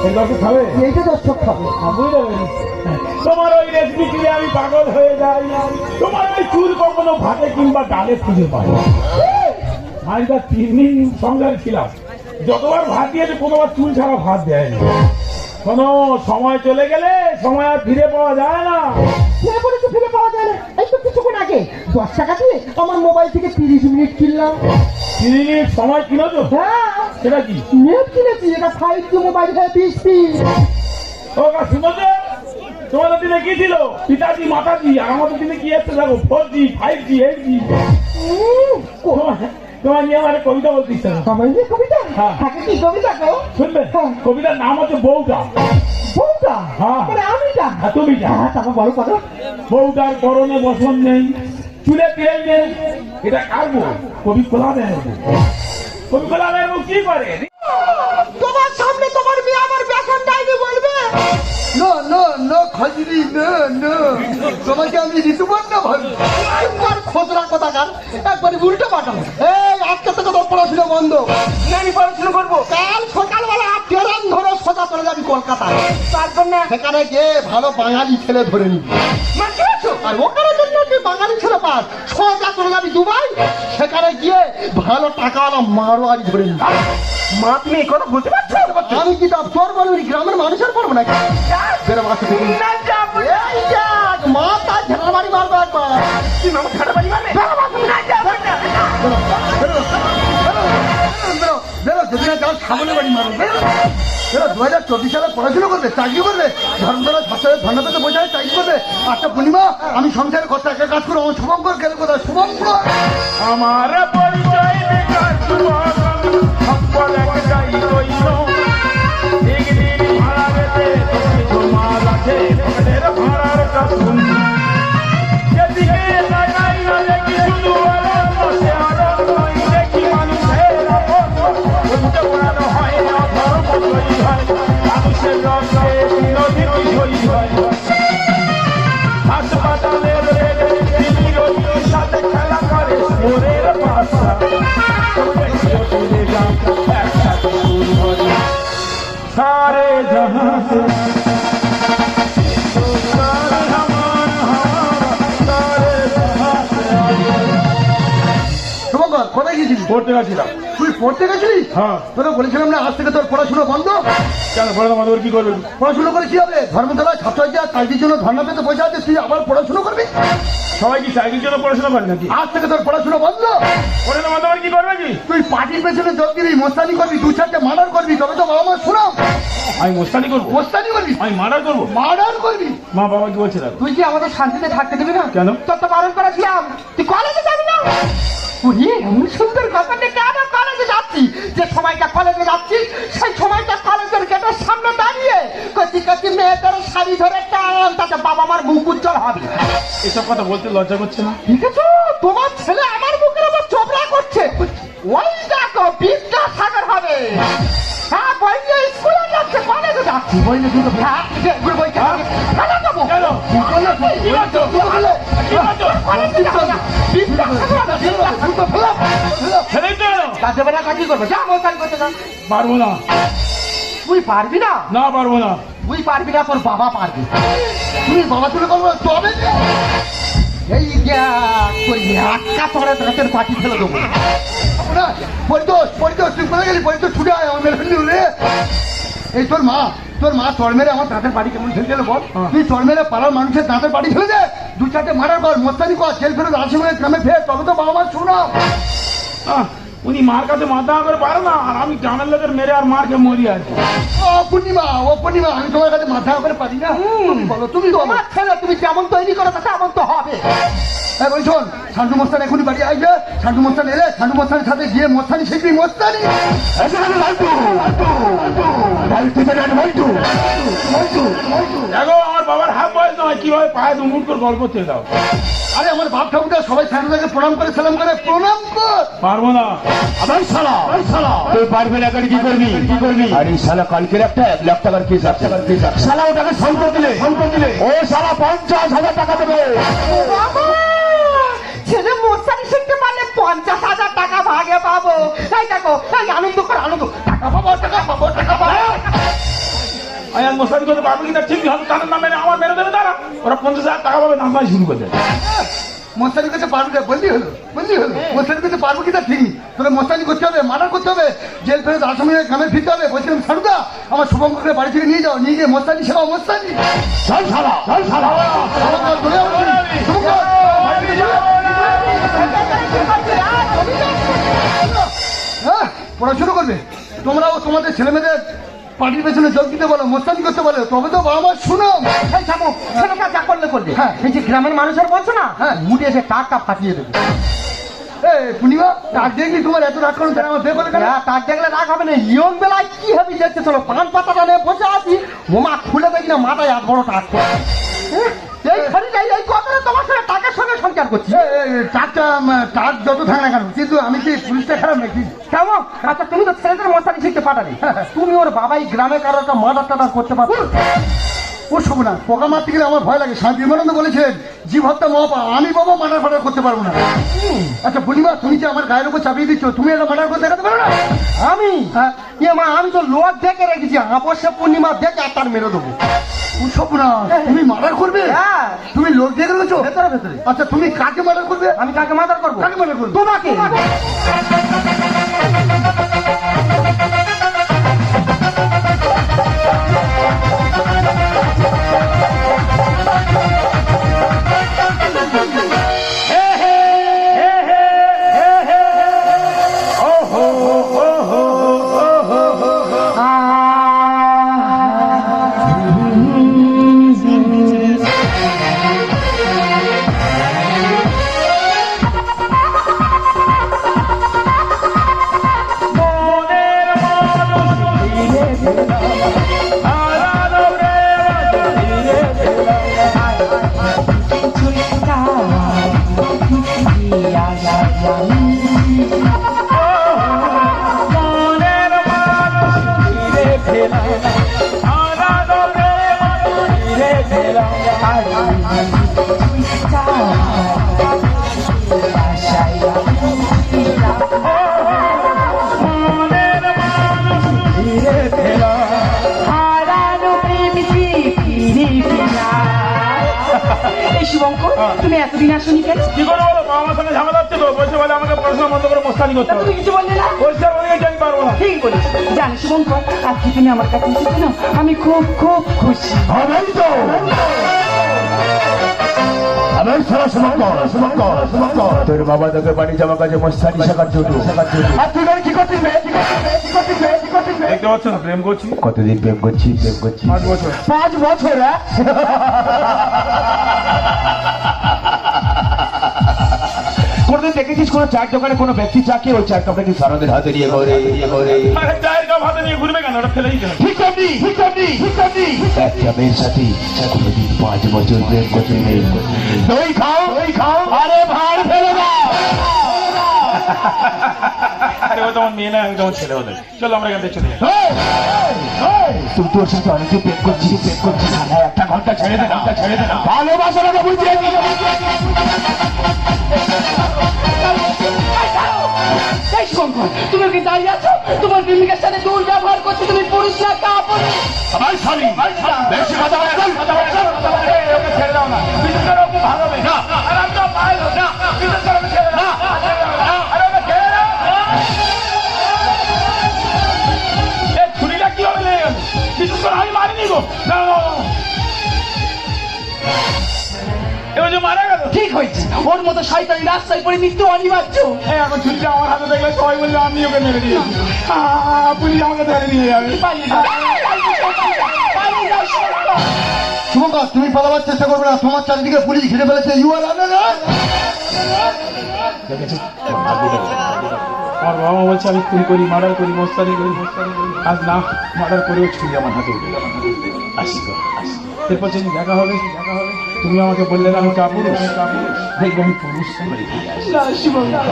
এই দর্শক খাবে? এইটা দর্শক খাবে। বুঝতে পেরেছি। তোমার ওই রেসিপি জুড়ে আমি পাগল হয়ে যাই। তোমার ওই চুল কখনো ভাতে কিংবা ডালে খুঁজে পাই। আমি তার 3 দিন সংসার ছিলাম, যতবার ভাত দিয়েছে কোনোবার চুল ছাড়া ভাত দেয়নি। শোনো, সময় চলে গেলে সময় আর ফিরে পাওয়া যায় না। ফিরে পড়েছে, ফিরে পাওয়া যায় না। এই তো কিছুক্ষণ আগে 10 টাকা দিয়ে আমার মোবাইল থেকে 30 মিনিট কিনলাম। 3 মিনিট সময় কিনেছো? হ্যাঁ, সেটা কি? নেট কিনেছি। এটা 5G মোবাইল, হ্যাঁ 20 পিস। ও কা শুনেছো? তোমাদের দিনে কি ছিল? পিতাজি মাতাজি। আর আমাদের দিনে কি এসছে দেখো, 4G 5G 8G। তোমার নিয়ে আমার কবিতা বলতে ইচ্ছা করে। আমার যে কবিতা, হ্যাঁ। থাকে কি কবিতা গো? শুনবে? হ্যাঁ। কবিতার নাম হচ্ছে বউটা। বউটা? হ্যাঁ। মানে আমিটা? আর তুমিটা। হ্যাঁ, তারপর বলো কত? বউটার পরনে বসন নেই, চুলে তেল নেই। এটা কার বউ? কবি কোলাবের বউ। কবি কোলাবের বউ কি করে? তোমার সামনে তোমার মেয়ে আমার বেসন ডাইনি বলবে? নো নো নো খজরি, নো নো, তোমাকে আমি ঋতুপর্ণ ভাবি। একবার খোঁজরা কথাকার, একবার উল্টো পাঠাবো। এই আজকে থেকে তোর পড়াশোনা বন্ধ। আমি পড়াশোনা করবো। কাল সকালবেলা ট্রেন ধরে সোজা চলে যাবি কলকাতায়। তার জন্য সেখানে গিয়ে ভালো বাঙালি ছেলে ধরে নিবি। মানতে পারছো? আর ওখানে জন্য তুই বাঙালি ছেলে পাস, সোজা চলে যাবি দুবাই। সেখানে গিয়ে ভালো টাকাওয়ালা মারোয়ারি ধরে নিবি। মা, তুমি এই কথা বলতে পারছো? আমি কি তা তোর বলবি, গ্রামের মানুষের বলবো নাকি? বেরো বাসা থেকে। না, যাবো না। এই দেখ, মা তার ঝাড়া বাড়ি মারবো একবার। তুমি আমার ছাড়া বাড়ি মারবে? না, যাবো না। বেরো, বেরো, যদি না যাও সামনে বাড়ি মারবো। বেরো, 2024 সালে পড়াশোনা করবে, চাকরি করবে, ধর্মতলা ছাত্রের ধর্ণা পেতে বোঝায় চাকরি করবে। আচ্ছা পূর্ণিমা, আমি সংসারে কত টাকা কাজ করবো, আমার শুভঙ্কর গেলে কোথায়? শুভঙ্কর আমার পরিচয় বেকার যুবক, সম্পদ একটাই রইল। একদিন ভাড়া গেছে, কিছু মাল আছে, পকেটের ভাড়ার কাকুন। যেদিকে তাকাই না দেখি শুধু আলোর বসে আলোর নয়, দেখি মানুষের আপন। উল্টে ওড়ানো হয় না, ধর্ম তৈরি হয় মানুষের রক্তে। শুভঙ্কর কোথায় গিয়েছিলি? পড়তে গেছিলাম। তুই পড়তে গেছিলিস? হ্যাঁ। তোরা বলেছিলাম না আজ থেকে তোর পড়াশোনা বন্ধ। কেন পড়ে তোমাদের কি করবে? পড়াশোনা করে কি হবে? ধর্মতলায় ছাত্রছাত্রীরা চাকরির জন্য ধর্ণা পেতে বসে আছে, তুই আবার পড়াশোনা করবি? সবাই কি চাকরির জন্য পড়াশোনা করে নাকি? আজ থেকে তোর পড়াশোনা বন্ধ। পড়ে তোমাদের কি করবে কি? তুই পার্টির পেছনে যোগ দিবি, মোস্তানি করবি, দু চারটে মার্ডার করবি, তবে তো বাবা মা শোনাও। আমি মোস্তানি করবো? মোস্তানি করবি, আমি মার্ডার করবো? মার্ডার করবি। মা বাবা কি বলছে? তুই কি আমাদের শান্তিতে থাকতে দিবি না? কেন? তোর তো বারণ করেছিলাম তুই কলেজে যাবি না। উনি এমন সুন্দর কথাটা কেন কলেজে যাচ্ছি? যে সময়টা কলেজে যাচ্ছি সেই সময়টা কলেজের গেটের সামনে দাঁড়িয়ে কচি কচি মেয়েদের শাড়ি ধরে টান, তাতে বাবা মার মুখ উজ্জ্বল হবে। এসব কথা বলতে লজ্জা করছে না? ঠিক আছে, তোমার ছেলে আমার মুখের উপর চোপড়া করছে। ওই দেখো বিদ্যাসাগর হবে। হ্যাঁ, বই নিয়ে স্কুলে যাচ্ছে, কলেজে যাচ্ছি। বই নিয়ে দুটো হ্যাঁ, এগুলো বই কেন দেবো? কেন? কি বলছো? কি বলছো? কলেজে যাবো না। বিদ্যাসাগর হবে, বিদ্যাসাগর। ছেলেই তো এলো। কাজে বেড়া কাজই করবে, যা মোতাল করতে যা। পারবো না। তুই পারবি না? না পারবো না। তুই পারবি না, তোর বাবা পারবি। তুমি বাবা তুলে করবো তবে এই তোর একটা তোরে তোর পাটি ফেলে দেবো। না। পরিতোষ পরিতোষ তুই কোথায় গেলি? পরিতোষ ছুটে আয়, আমার মেরে ফেললি রে। এই তোর মা চর মেরে আমার দাঁতের বাড়ি কেমন ফেলে গেলে বল। তুই চর মেরে পাড়ার মানুষের দাঁতের বাড়ি ফেলে দে, দু চারটে মারার কর, মোস্তানি কর, জেল ফেরত আসে বলে গ্রামে ফের, তবে তো বাবা মা শোনাও। উনি মার কাছে মাথা করে পারে না, আর আমি গ্রামের লোকের মেরে আর মারকে মরি আছি। ও পূর্ণিমা আমি তোমার কাছে মাথা করে পারি না। তুমি বলো, তুমি বলো। তোমার ছেলে তুমি যেমন তৈরি করো তেমন তো হবে। হ্যাঁ বলি শোন, সান্টু মোস্তান এখনই বাড়ি আসবে। সান্টু মোস্তান এলে সান্টু মোস্তানের সাথে গিয়ে মোস্তানি শিখবি। মোস্তানি দেখো আমার বাবার হাত বয়স নয়, কিভাবে পায়ে দুমুট করে গল্প চেয়ে দাও। আরে আমার বাপ ঠাকুরটা সবাই সান্টুটাকে প্রণাম করে সালাম করে, প্রণাম কর। পারবো না। আবার শালা তুই পারবি না, কি করবি? আরে শালা কালকের একটা 1 লাখ টাকার কেস আছে। শালা ওটাকে সম্পদ দিলে ও শালা 50,000 টাকা দেবে। বাবা, ছেলে মশারি শিখতে পারলে 50,000 টাকা ভাগে পাবো। তাই দেখো, তাই আনন্দ কর, আনন্দ। টাকা পাবো, টাকা পাবো, টাকা পাবো। আমি আর মশারি করতে পারবো কিনা ঠিক হয়তো তাদের নামে আমার মেরে দেবে তারা। ওরা 50,000 টাকা পাবে, নাম শুরু করে দেবে। মোস্তানি করতে পারবি না, বললি হলো। মোস্তানি করতে পারবো কিনা ঠিক, তোকে মোস্তানি করতে হবে, মার্ডার করতে হবে, জেল ফেরত আসামে গ্রামে ফিরতে হবে। বলছিলাম সারুদা আমার শুভঙ্করকে বাড়ি থেকে নিয়ে যাও, নিয়ে গিয়ে মোস্তানি শেখাও। মোস্তানি চল শালা শুভঙ্কর, চলে যাও বলছি। শুভঙ্কর, বাড়ি থেকে চলে যাও। হ্যাঁ, পড়াশুনো করবে তোমরাও, তোমাদের ছেলে মেয়েদের পার্টির পেছনে যোগ দিতে বলো, মোস্তানি করতে বলো, তবে তো বাবা মা শুনো। এই থামো, ছেলেটা যা করলে করলে। হ্যাঁ। এই যে গ্রামের মানুষের বলছো না, হ্যাঁ। মুড়ে এসে টাকা ফাটিয়ে দেবে। পূর্ণিমা ডাক দেখলি তোমার এত রাগ করো কেন? আমার বিয়ে করে কেন? তার দেখলে রাগ হবে না। ইয়ং বেলায় কি হবে দেখতে চলো, পান পাতাটা নিয়ে বসে আছি, মোমা খুলে দেখি না মাথায় এত বড় টাক। এই খানিটাই এই কথাটা তোমার সাথে টাকার সঙ্গে সংসার করছি। টাক যত থাকে না কেন, কিন্তু আমি কি পুলিশটা খারাপ নাকি? কেমন? আচ্ছা তুমি তো ছেলেদের মশারি শিখতে পাঠালি, তুমি ওর বাবাই গ্রামে কারো একটা মার্ডার টাডার করতে পারো? ও শোভ না, পোকা মারতে গেলে আমার ভয় লাগে। স্বামী বিবেকানন্দ বলেছিলেন জীব হত্যা মহাপা, আমি বাবা মার্ডার ফার্ডার করতে পারবো না। আচ্ছা পূর্ণিমা, তুমি যে আমার গায়ের উপর চাপিয়ে দিচ্ছ, তুমি একটা মার্ডার করে দেখাতে পারো না? আমি মা আমি তো লোয়ার দেখে রেখেছি, অবশ্য পূর্ণিমা দেখে একটা মেরে দেবো। ও শোভ না, তুমি মার্ডার করবে? হ্যাঁ। তুমি লোক দিয়ে রেখেছো ভেতরে ভেতরে। আচ্ছা তুমি কাকে মার্ডার করবে? আমি কাকে মার্ডার করবো? কাকে মার্ডার করবে? তোমাকে। হারানো শুভঙ্কর তুমি এতদিন আসনি কেন? কি করে বলো, মা আমার সঙ্গে ঝামেলা হচ্ছে তো, বলছে বলে আমাকে পড়াশোনা বন্ধ করে মস্তানি করতে তা হবে। তুমি কিছু বললে না? বলছে বলে আমি পারবো না। ঠিক বলেছ। জানো শুভঙ্কর, আজকে তুমি আমার কাছে এসেছো না, আমি খুব খুব খুশি। হবেই তো আবার সারা শুভঙ্কর তোর বাবা তোকে বাড়ি যাওয়ার কাজে মস্তানি শেখার জন্য আর তুই কি করছিস বে? দেখতে পাচ্ছ না প্রেম করছি কতদিন প্রেম করছিস 5 বছর। 5 বছর কোনদিন দেখেছিস কোন চায়ের দোকানে কোনো ব্যক্তি চাকে ওই চায়ের কাপটা কি সারাদের হাতে নিয়ে করে আরে চায়ের কাপ হাতে নিয়ে ঘুরবে কেন, ওটা ফেলেই কেন? ঠিক আপনি একটা মেয়ের সাথে কোনদিন 5 বছর প্রেম করতে নেই। দই খাও আরে ভাড় ফেলে দাও। আরে ও তোমার মেয়ে না, আমি তোমার ছেলে হলে। চলো আমরা এখান থেকে চলে যাই। তুই তোর সাথে অনেকে প্রেম করছিস সারা একটা ঘন্টা ছেড়ে দে না ভালোবাসাটা বুঝিয়ে দিই। এই শুভঙ্কর, তুমি কি দাঁড়িয়ে আছো? তোমার প্রেমিকার সাথে দুর্ব্যবহার করছো, তুমি পুরুষ না কাপড়? আমার স্বামী বেশি কথা বলে এই, ওকে ছেড়ে দাও না, বিশেষ করে ওকে ভালো হবে না। আর আমি তো পারবো না, বিশেষ করে ওকে ছেড়ে দাও না। আরে ওকে ছেড়ে দাও। এই ছুরিটা কিভাবে লেগে গেল? বিশেষ করে আমি মারিনি গো। না এবার যে মারা গেল। ঠিক হয়েছে, ওর মতো শয়তানি রাস্তায় পড়ে মৃত্যু অনিবার্য। এই এখন ছুরিটা আমার হাতে দেখলে সবাই বলবে আমি ওকে মেরে দিয়েছি। পুলিশ আমাকে ধরে নিয়ে যাবে। পালিয়ে যাও, পালিয়ে যাও শুভঙ্কর। শুভঙ্কর, তুমি পালাবার চেষ্টা করবে না, তোমার চারিদিকে পুলিশ ঘিরে ফেলেছে। ইউ আর আন্ডার আমার বাবা মা বলছে আমি খুন করি, মার্ডার করি, মস্তানি করি। আজ না মার্ডার করেও ছুরি আমার হাতে উঠে যাবে। আসি তো, আসি। এরপর যদি দেখা হবে, তুমি আমাকে বললে না আমি কাপুরুষ, দেখবো আমি পুরুষ হয়ে ফিরে আসি। না শুভঙ্কর,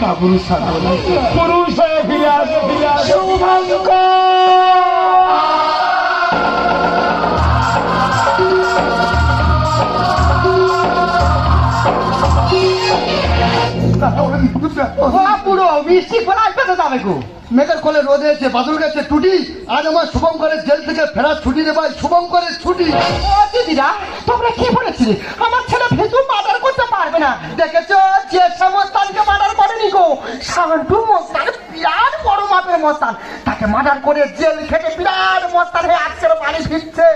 কাপুরুষ থাকবো না, পুরুষ হয়ে ফিরে আসবো, ফিরে আসবো। শুভঙ্কর। পুরো মিষ্টি করে আসবে তো যাবে গো। মেঘের কোলে রোদে এসে বাদল গেছে টুটি। আজ আমার শুভঙ্করের জেল থেকে ফেরার ছুটি রে ভাই, শুভঙ্করের ছুটি। ও দিদিরা, তোমরা কি বলেছিলে আমার ছেলে ভেতু মার্ডার করতে পারবে না? দেখেছো যে সমস্তানকে মার্ডার করেনি গো, শান্তু মস্তান বিরাট বড় মাপের মস্তান, তাকে মার্ডার করে জেল খেটে বিরাট মস্তান হয়ে আজকের বাড়ি ফিরছে।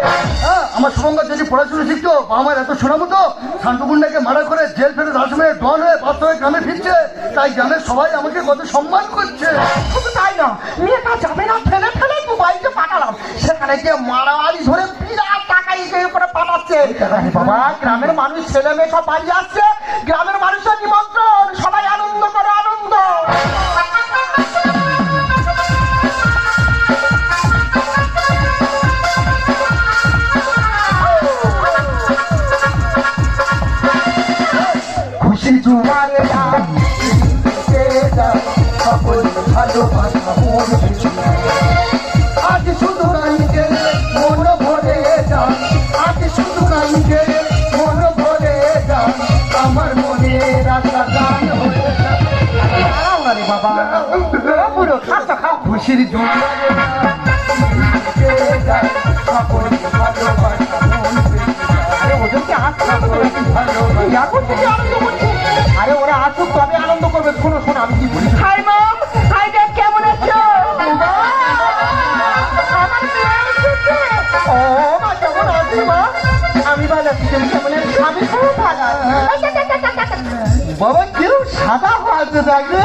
হ্যাঁ, আমার শুভঙ্কর যদি পড়াশোনা শিখতো, আমার এত শোনাবো তো। শান্তকুণ্ডাকে মারা করে জেল ফেলে রাসমে ডন হয়ে বাস্তবে গ্রামে ফিরছে, তাই গ্রামের সবাই আমাকে কত সম্মান করছে। শুধু তাই না, মেয়েটা যাবে না ফেলে ফেলে দুবাইতে পাঠালাম, সেখানে গিয়ে মারামারি ধরে বিরাট টাকা ইয়ে করে পাঠাচ্ছে। বাবা, গ্রামের মানুষ ছেলে মেয়ে সব বাড়ি আসছে, গ্রামের মানুষের নিমন্ত্রণ, সবাই আনন্দ করে আনন্দ। খুশি জুয়ারে সকল ভালোবাসা মন আজ শুধু গাইকে মন ভরে যান, আজ শুধু গাইকে মন ভরে যান, আমার মনে রাখা গান হয়ে যান। বাবা পুরো খাতা খা। খুশির জোয়ারে সকল ভালোবাসা মন আরে ওদেরকে আসতে আনন্দ করছে। আরে ওরা আসুক তবে আনন্দ করবে। শোনো শোনো, আমি কি বলি। হাই মম, হাই ড্যাড, কেমন আছো? ও মা, কেমন আছি মা? আমি ভালো আছি, তুমি কেমন আছো? আমি খুব ভালো আছি। বাবা কেউ সাদা হাতে থাকবে,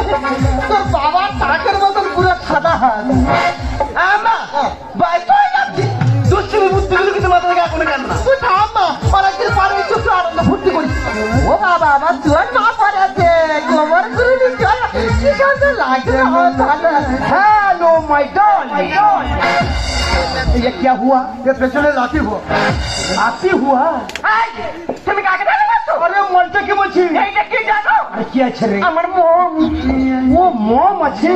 তোর বাবার টাকের মতন পুরো সাদা হাত। আমা বাইরে যাচ্ছি, দুশ্চিনি বুদ্ধিগুলো কিন্তু মাথা থেকে এখনো কেন না? তুই থাম মা, অনেকদিন পরে একটু আনন্দ ফুর্তি করি। ও বাবা, আমার জোর মা পরে আছে, গোবর করে দিচ্ছি, কি সুন্দর লাগছে। হ্যালো মাই ডল, ये क्या हुआ? ये पेছনে লাঠি হো। आती हुआ? তুমি কাকে জানো? আরে মনটা কি বলছি? এইটা কি জানো? আরে কি আছে রে? আমার মম। ও মম আছে,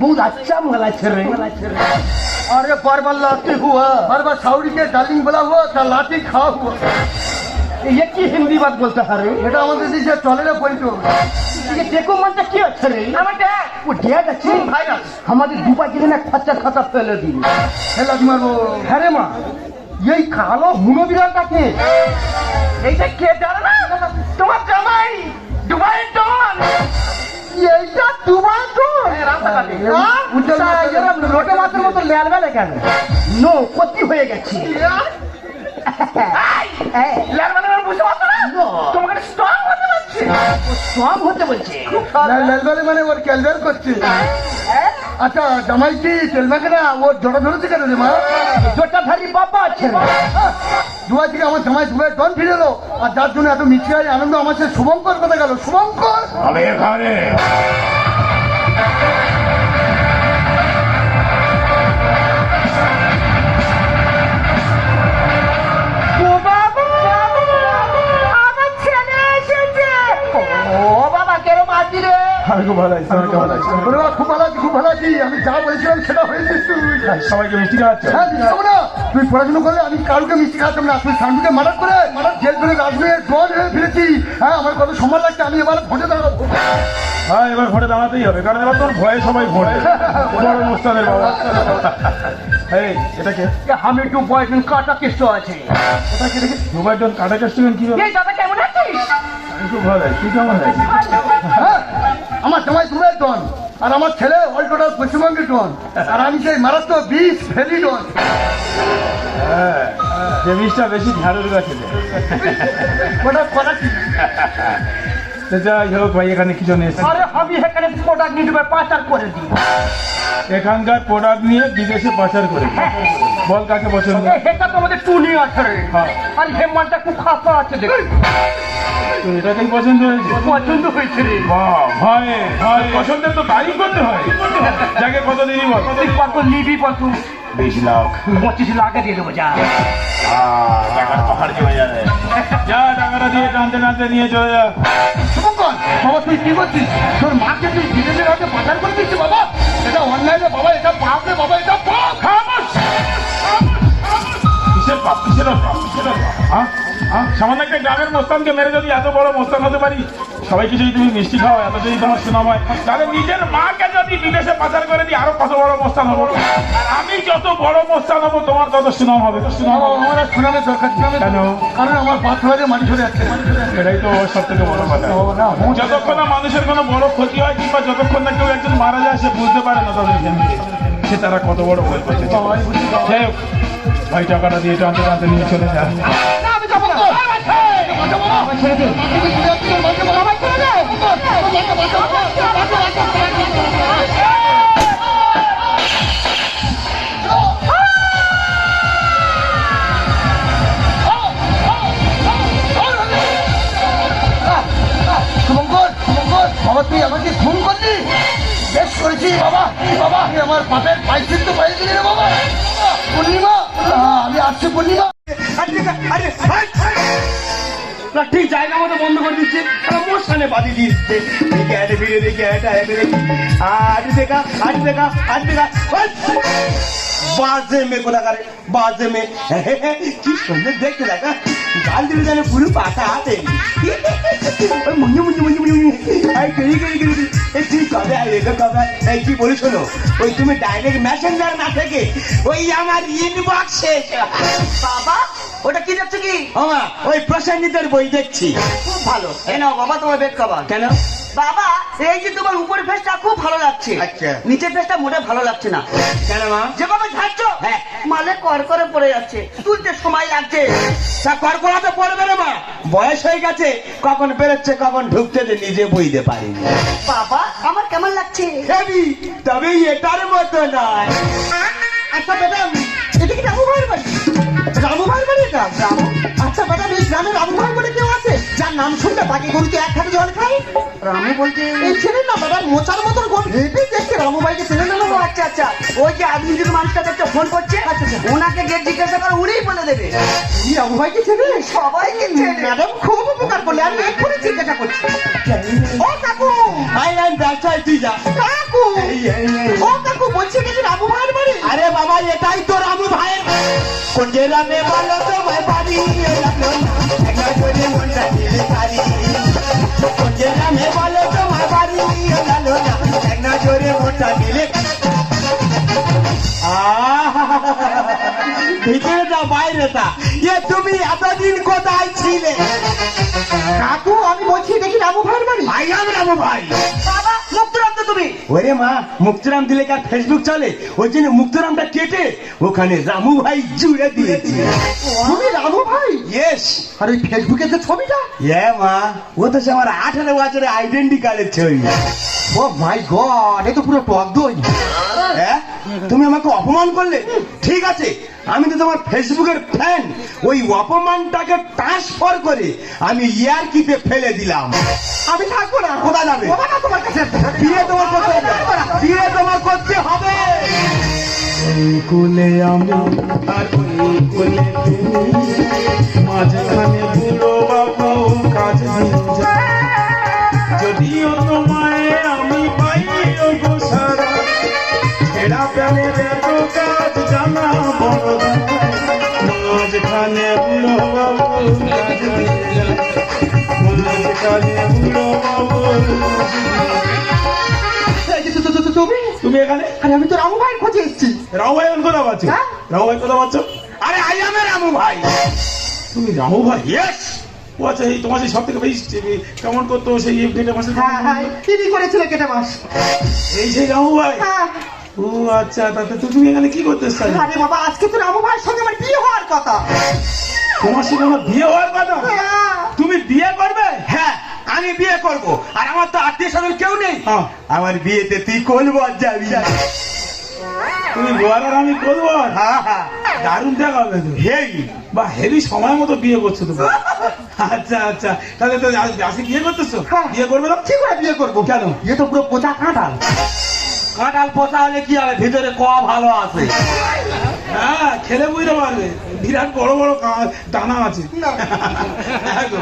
বহুত আচ্ছা মাল আছে রে। अरे बार-बार लाठी हुआ, बार-बार साउरी के डार्लिंग बोला हुआ, ता लाठी खा हुआ। ये কি হিন্দি বাত বলতে হারে? এটা আমাদের দেশে চলে না বলতো। ये देखो মনটা কি আছে রে? আমার ড্যাড। ও ড্যাড আছে? ভাইরাস। আমাদের দুবাই গেলে না খরচা খাতা ফেলে দিল। হেলা মারবো। হ্যাঁ রে মা, এই কালো হুনো বিড়ালটাকে এইটা কে জানে না? তোমার জামাই দুবাই ডন। এইটা দুবাই ডন রাস্তাঘাটে লোটে মাছের মতো লেয়াল বেলে কেন? নো ক্ষতি হয়ে গেছে। লেয়াল বেলে বুঝতে পারছো না? তোমাকে স্ট্রং হতে বলছে। স্ট্রং হতে বলছে। লালবারে মানে ওর ক্যালবেল করছে। আচ্ছা জামাই কি তেল মাখে না? ওর জড়া ধরেছে কেন রে মা? জোটা ধারি বাবা আছে। দুবাই থেকে আমার জামাই দুবাই ডন ফিরে এলো, আর যার জন্য এত মিষ্টি হয় আনন্দ আমার সাথে শুভঙ্কর কথা গেল। শুভঙ্কর আমি এখানে আমার ছেলে এসেছে। ও বাবা কেরম আছি রে? আমি খুব ভালো আছি, তুমি কেমন আছো? ওরে বাবা, খুব ভালো আছি, খুব ভালো আছি। আমি যা বলেছিলাম সেটা হয়েছে তুই। সবাইকে মিষ্টি খাওয়াচ্ছ? হ্যাঁ মিষ্টি খাবো না? তুই পড়াশোনা করলে আমি কারুকে মিষ্টি খাওয়াতাম না। তুই শান্তিকে মার্ডার করে জেল করে রাজমেয়ে ডন হয়ে ফিরেছি। হ্যাঁ আমার কত সম্মান লাগছে। আমি এবার ভোটে দাঁড়াবো। হ্যাঁ এবার ভোটে দাঁড়াতেই হবে, কারণ এবার তোর ভয়ে সবাই ভোটে। বড় মুস্তানের বাবা। এই এটা কে? আমি একটু বয়সন কাটা কেষ্ট আছে। দুবাই ডন কাটা কাস্টমেন্ট কি? এই দাদা কেমন আছিস? আমি খুব ভালো আছি, তুই কেমন আছিস? হ্যাঁ আমার জামাই দুবাই ডন, আর আমার ছেলে অল টোটাল পশ্চিমবঙ্গের ডন, আর আমি সেই মারাত্মক 20 ফেলি ডন। হ্যাঁ, যে বিষটা বেশি ঝাড়ুর গাছে দেয়। ওটা করা কি? তো যাই হোক ভাই, এখানে কিছু নেই। আরে আমি এখানে প্রোডাক্ট নিয়ে দেবে পাচার করে দিই। এখানকার প্রোডাক্ট নিয়ে বিদেশে পাচার করে দিই। বল কাকে পছন্দ? এটা তো আমাদের টুনি আছে রে। আর হেমানটা খুব খাসা আছে দেখ। তো এটাকেই পছন্দ হয়েছে? পছন্দ হয়েছে রে। বাহ ভাই ভাই, পছন্দের তো তারিখ করতে হয়। যাকে কত দিনই বল। কত নিবি কত? 20 লাখ। 25 লাখে দিয়ে দেবো যা। টাকার পাহাড় জমে যাবে। যা টাকাটা দিয়ে টানতে টানতে নিয়ে চলে যা। শুভঙ্কর বাবা তুই কি করছিস? তোর মাকে তুই বিদেশের হাতে পাচার করে দিচ্ছিস বাবা? এটা অনলাইনে বাবা, এটা পাপ রে বাবা, এটা পাপ। খামোশ! কিসের পাপ? কিসের পাপ? কিসের পাপ? হ্যাঁ? হ্যাঁ? সামান্য একটা গ্রামের মোস্তানকে মেরে যদি এত বড় মোস্তান হতে পারি, সবাইকে যদি তুমি মিষ্টি খাও, এত যদি তোমার সুনাম হয়, তাহলে নিজের মাকে যদি বিদেশে পাচার করে দিই আরো কত বড় মোস্তান হবো। আর আমি যত বড় মোস্তান হবো তোমার তত সুনাম হবে। সুনাম বাবা, হবে। আমার আর সুনামের দরকার ছিল না। কেন? কারণ আমার পাঁচ হাজারে মাটি চলে যাচ্ছে। এটাই তো সব থেকে বড় কথা। যতক্ষণ না মানুষের কোনো বড় ক্ষতি হয়, কিংবা যতক্ষণ না কেউ একজন মারা যায়, সে বুঝতে পারে না তাদের সে তারা কত বড় ভুল করছে। যাই হোক, ভাই টাকাটা দিয়ে টানতে টানতে নিয়ে চলে যায়। শুভঙ্কর শুভঙ্কর বাবা তুই আমাকে খুন করলি? বেশ করেছি বাবা। বাবা আমি আমার পাপের পাইছিস তো পাই দিলি রে বাবা। পূর্ণিমা আমি আসছি। পূর্ণিমা ঠিক জায়গা মতো বন্ধ করে দিচ্ছে। মোর সামনে বাদি দিচ্ছে। দেখে আরে ভিড়ে দেখে এটা আরে দেখা আরে দেখা আরে দেখা বাজে মে কোথা করে বাজে মে কি সুন্দর দেখতে দেখা। গাল দিলে জানে পুরো পাতা আছে। মুঞ্জু মুঞ্জু মুঞ্জু মুঞ্জু এই গড়ি গড়ি গড়ি এই তুই কবে আইবে কবে? এই কি বলি শোনো, ওই তুমি ডাইরেক্ট মেসেঞ্জার না থেকে ওই আমার ইনবক্সে। বাবা ওটা কি দেখছো কি? আমার ওই প্রসেনজিতের বই দেখছি। খুব ভালো। কেন বাবা তোমার বেড কভার কেন? বাবা এই যে তোমার উপরের ফেসটা খুব ভালো লাগছে। আচ্ছা নিচের ফেসটা মোটে ভালো লাগছে না। কেন মা? যেভাবে ঝাড়ছো হ্যাঁ মালে কর করে পড়ে যাচ্ছে, তুলতে সময় লাগছে। তা কর করাতে পড়বে না মা, বয়স হয়ে গেছে, কখন বেরোচ্ছে কখন ঢুকছে যে নিজে বুঝতে পারিনি। বাবা আমার কেমন লাগছে? হেবি, তবে এটার মতো নয়। আচ্ছা ম্যাডাম এটা কি রামু ভাইয়ের বাড়ি? রামু ভাইয়ের বাড়ি এটা? রামু আচ্ছা ম্যাডাম এই গ্রামে রামু ভাই বলে কেউ আছে যার নাম শুনতে বাকি গরুতে এক হাতে জল খায়? রামু বলতে এই ছেলে না ম্যাডাম মোচার মতন গোল হেবি দেখতে। রামু ভাইকে চেনে না? আচ্ছা আচ্ছা ওই যে আদিম যুগের মানুষটা দেখতে ফোন করছে, ওনাকে গিয়ে জিজ্ঞাসা করে উনিই বলে দেবে। এই রামু ভাইকে চেনে? সবাইকে চেনে ম্যাডাম, খুব উপকার করলে। আমি এক্ষুনি জিজ্ঞাসা করছি। ও কাকু আই ব্যবসায় তুই যা। কাকু ও কাকু বলছে কি রামু ভাইয়ের বাড়ি? আরে বাবা এটাই তো রামু ভাইয়ের। কোন যে রামে বলো তোমার বাড়ি একটা করে মনটা দিলে পারি। কোন যে রামে বলো তোমার বাড়ি একটা জোরে মনটা দিলে ভিতরে বাইরে তা এ তুমি এতদিন কোথায় ছিলে? কাকু আমি বলছি দেখি রামু ভাইয়ের বাড়ি। ভাই আমি রামু ভাই। বাবা মুক্তরাম তো তুমি। ওরে মা, মুক্তরাম দিলে কার ফেসবুক চলে? ওই জন্য মুক্তরামটা কেটে ওখানে রামু ভাই জুড়ে দিয়েছি। তুমি রামু ভাই? ইয়েস। আর ওই ফেসবুকে যে ছবিটা? এ মা, ও তো সে আমার 18 বছরের আইডেন্টি কার্ডের ছবি। ও মাই গড, এ তো পুরো টক দই। হ্যাঁ, তুমি আমাকে অপমান করলে? ঠিক আছে, আমি তো তোমার ফেসবুকের ফ্যান। ওই অপমানটাকে ট্রান্সফার করে আমি ইয়ারকিতে ফেলে দিলাম। আমি থাকবো না। কোথায় যাবে? বাবা না তোমার কাছে। বিয়ে তোমার করতে হবে। বিয়ে তোমার করতে হবে। কুলে আমি আর ওই কুলে তুমি, মাঝখানে বুড়ো বাবু কাজ নিয়ে যায়। যদিও তোমায় আমি পাই গো সারা, ছেড়া প্রেমের এত কাজ জানা বড় দায়। মাঝখানে বুড়ো বাবু কাজ নিয়ে যায়, মাঝখানে বুড়ো বাবু। তুমি এখানে? আরে আমি তো রামু ভাইয়ের খোঁজে এসেছি। রামু ভাই এখন কোথা পাচ্ছ? হ্যাঁ? রামু ভাই কোথা পাচ্ছ? আরে আই এম রামু ভাই। তুমি রামু ভাই? ইয়েস। ও আচ্ছা, এই তোমার সেই সব থেকে বেশি কেমন করতো সেই গেটে মাসে? হ্যাঁ হ্যাঁ, তিনি করেছিল কেটে মাস। এই সেই রামু ভাই? হ্যাঁ। ও আচ্ছা, তাতে তুমি এখানে কি করতে চাই? আরে বাবা, আজকে তো রামু ভাইয়ের সঙ্গে আমার বিয়ে হওয়ার কথা। তোমার সঙ্গে আমার বিয়ে হওয়ার কথা? হ্যাঁ। তুমি বিয়ে করবে? হ্যাঁ, আমি বিয়ে করব। আর আমার তো আত্মীয় স্বজন কেউ নেই। হ্যাঁ। আমার বিয়েতে তুই করবো আর যাবি। তুমি গোয়ার আর আমি করবো? হ্যাঁ হ্যাঁ, দারুণ দেখাবে তো। হেই বা হেভি সময় মতো বিয়ে করছো তো। আচ্ছা আচ্ছা, তাহলে তো আজকে বিয়ে করতেছো? হ্যাঁ। বিয়ে করবে না? কি করে বিয়ে করবো? কেন? এ তো পুরো পোচা কাঁঠাল। কাঁঠাল পোষা হলে কি হবে? ভিতরে কোয়া ভালো আছে। হ্যাঁ, খেলে বুঝতে পারবে, বিরাট বড় বড় দানা আছে। হ্যাঁ গো,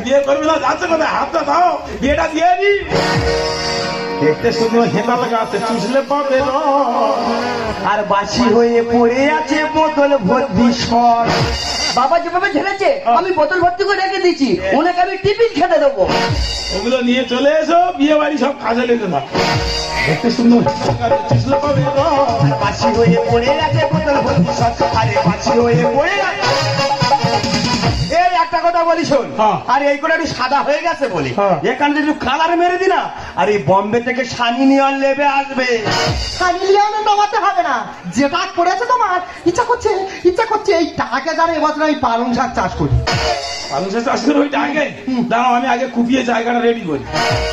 বিয়ে করবে না? যাচ্ছে কোথায়? হাতটা দাও, বিয়েটা দিয়ে নি। দেখতে সুন্দর হেনা লাগা আছে, চুষলে পাবে না। আর বাসি হয়ে পড়ে আছে বোতল ভর্তি সর। বাবা যেভাবে ঝেড়েছে আমি বোতল ভর্তি করে রেখে দিচ্ছি, ওনাকে আমি টিফিন খেতে দেবো। ওগুলো নিয়ে চলে এসো, বিয়ে বাড়ি সব কাজে লেগে না। দেখতে সুন্দর চুষলে পাবে না। বাসি হয়ে পড়ে আছে বোতল ভর্তি সর। আরে বাসি হয়ে পড়ে আছে। এই একটা কথা বলি শোন। হ্যাঁ। আর এই করে একটু সাদা হয়ে গেছে বলি, হ্যাঁ। এখানে একটু কালার মেরে দি না। আর এই বম্বে থেকে সানি নিয়ন লেবে আসবে। খালি লিয়ানো নামাতে হবে না, যেটা করেছে তোমার ইচ্ছা করছে এই টাকা যারা এবছর আমি পালং শাক চাষ করি। মানুষের চাষ করে ওইটা আগে দাঁড়াও, আমি আগে কুপিয়ে জায়গাটা রেডি করি।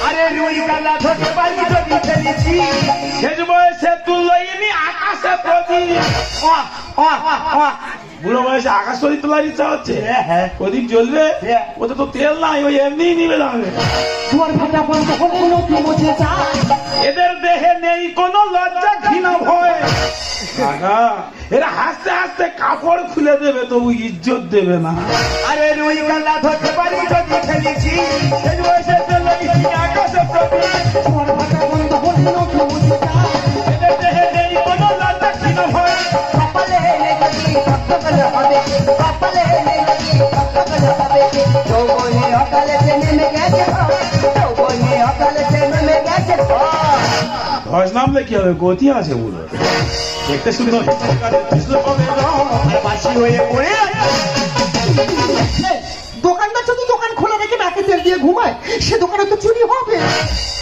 আরে রুই কালা ধরতে পারি যদি ফেলেছি। শেষ বয়সে তুলইনি আকাশে প্রদীপ। বুড়ো বয়সে আকাশ প্রদীপ তোলার ইচ্ছা হচ্ছে? হ্যাঁ। প্রদীপ জ্বলবে? হ্যাঁ। ওতে তো তেল নাই, ওই এমনি নিবে যাবে। তোমার ভাটা বন্ধ হলো কি মুছে যায়। এদের দেহে নেই কোনো লজ্জা ঘৃণা ভয়। কাকা, এরা হাসতে হাসতে কাপড় খুলে দেবে, তবু ইজ্জত দেবে না। আরে রুই কালা ধরতে পারি যদি ফেলেছি। শেষ বয়সে তুলইনি আকাশে প্রদীপ। তোমার ভাটা বন্ধ হলো কি মুছে যায়। এদের দেহে নেই কোনো লজ্জা ঘৃণা ভয়। কপালে লেগেছি কপালে হবে, কপালে লেগেছি কপালে হবে। যৌবনে অকালে নেমে গেছে, যৌবনে অকালে নেমে গেছে। ধস নামলে কি হবে? গতি আছে বুড়ো, দেখতে সুন্দর। আর বাসি হয়ে পড়ে আছে। দোকানদার যদি দোকান খোলা রেখে নাকে তেল দিয়ে ঘুমায়, সে দোকানে তো চুরি হবে।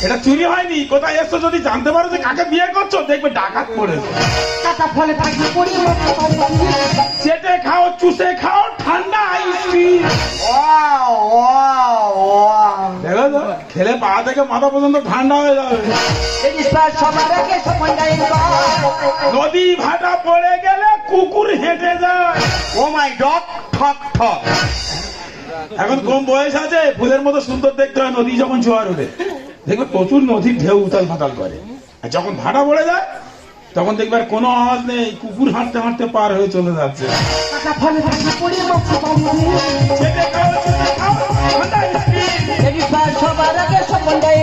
এটা চুরি হয়নি। কোথায় এসছো যদি জানতে পারো যে কাকে বিয়ে করছো, দেখবে ডাকাত পড়েছে। কাটা ফলে থাকবে পড়িয়ে মাথা পাবে। চেটে খাও, চুষে খাও, ঠান্ডা আইসক্রিম। দেখো তো, খেলে পা থেকে মাথা পর্যন্ত ঠান্ডা হয়ে যাবে। সবার আগে সমন্বয় নদী ভাটা পড়ে গেলে কুকুর হেঁটে যায়। ও মাই ডগ ঠক ঠক। এখন কম বয়স আছে, ফুলের মতো সুন্দর দেখতে হয় নদী যখন জোয়ার ওঠে। দেখবে প্রচুর নদীর ঢেউ উতাল ফাতাল করে। আর যখন ভাটা পড়ে যায় তখন দেখবে আর কোনো আওয়াজ নেই, কুকুর হাঁটতে হাঁটতে পার হয়ে চলে যাচ্ছে। কাটা ফলে থাকবে পড়িয়ে মাথা পাবে। চেটে খাও, চুষে খাও, ঠান্ডা আইসক্রিম। সবার আগে সমন্বয়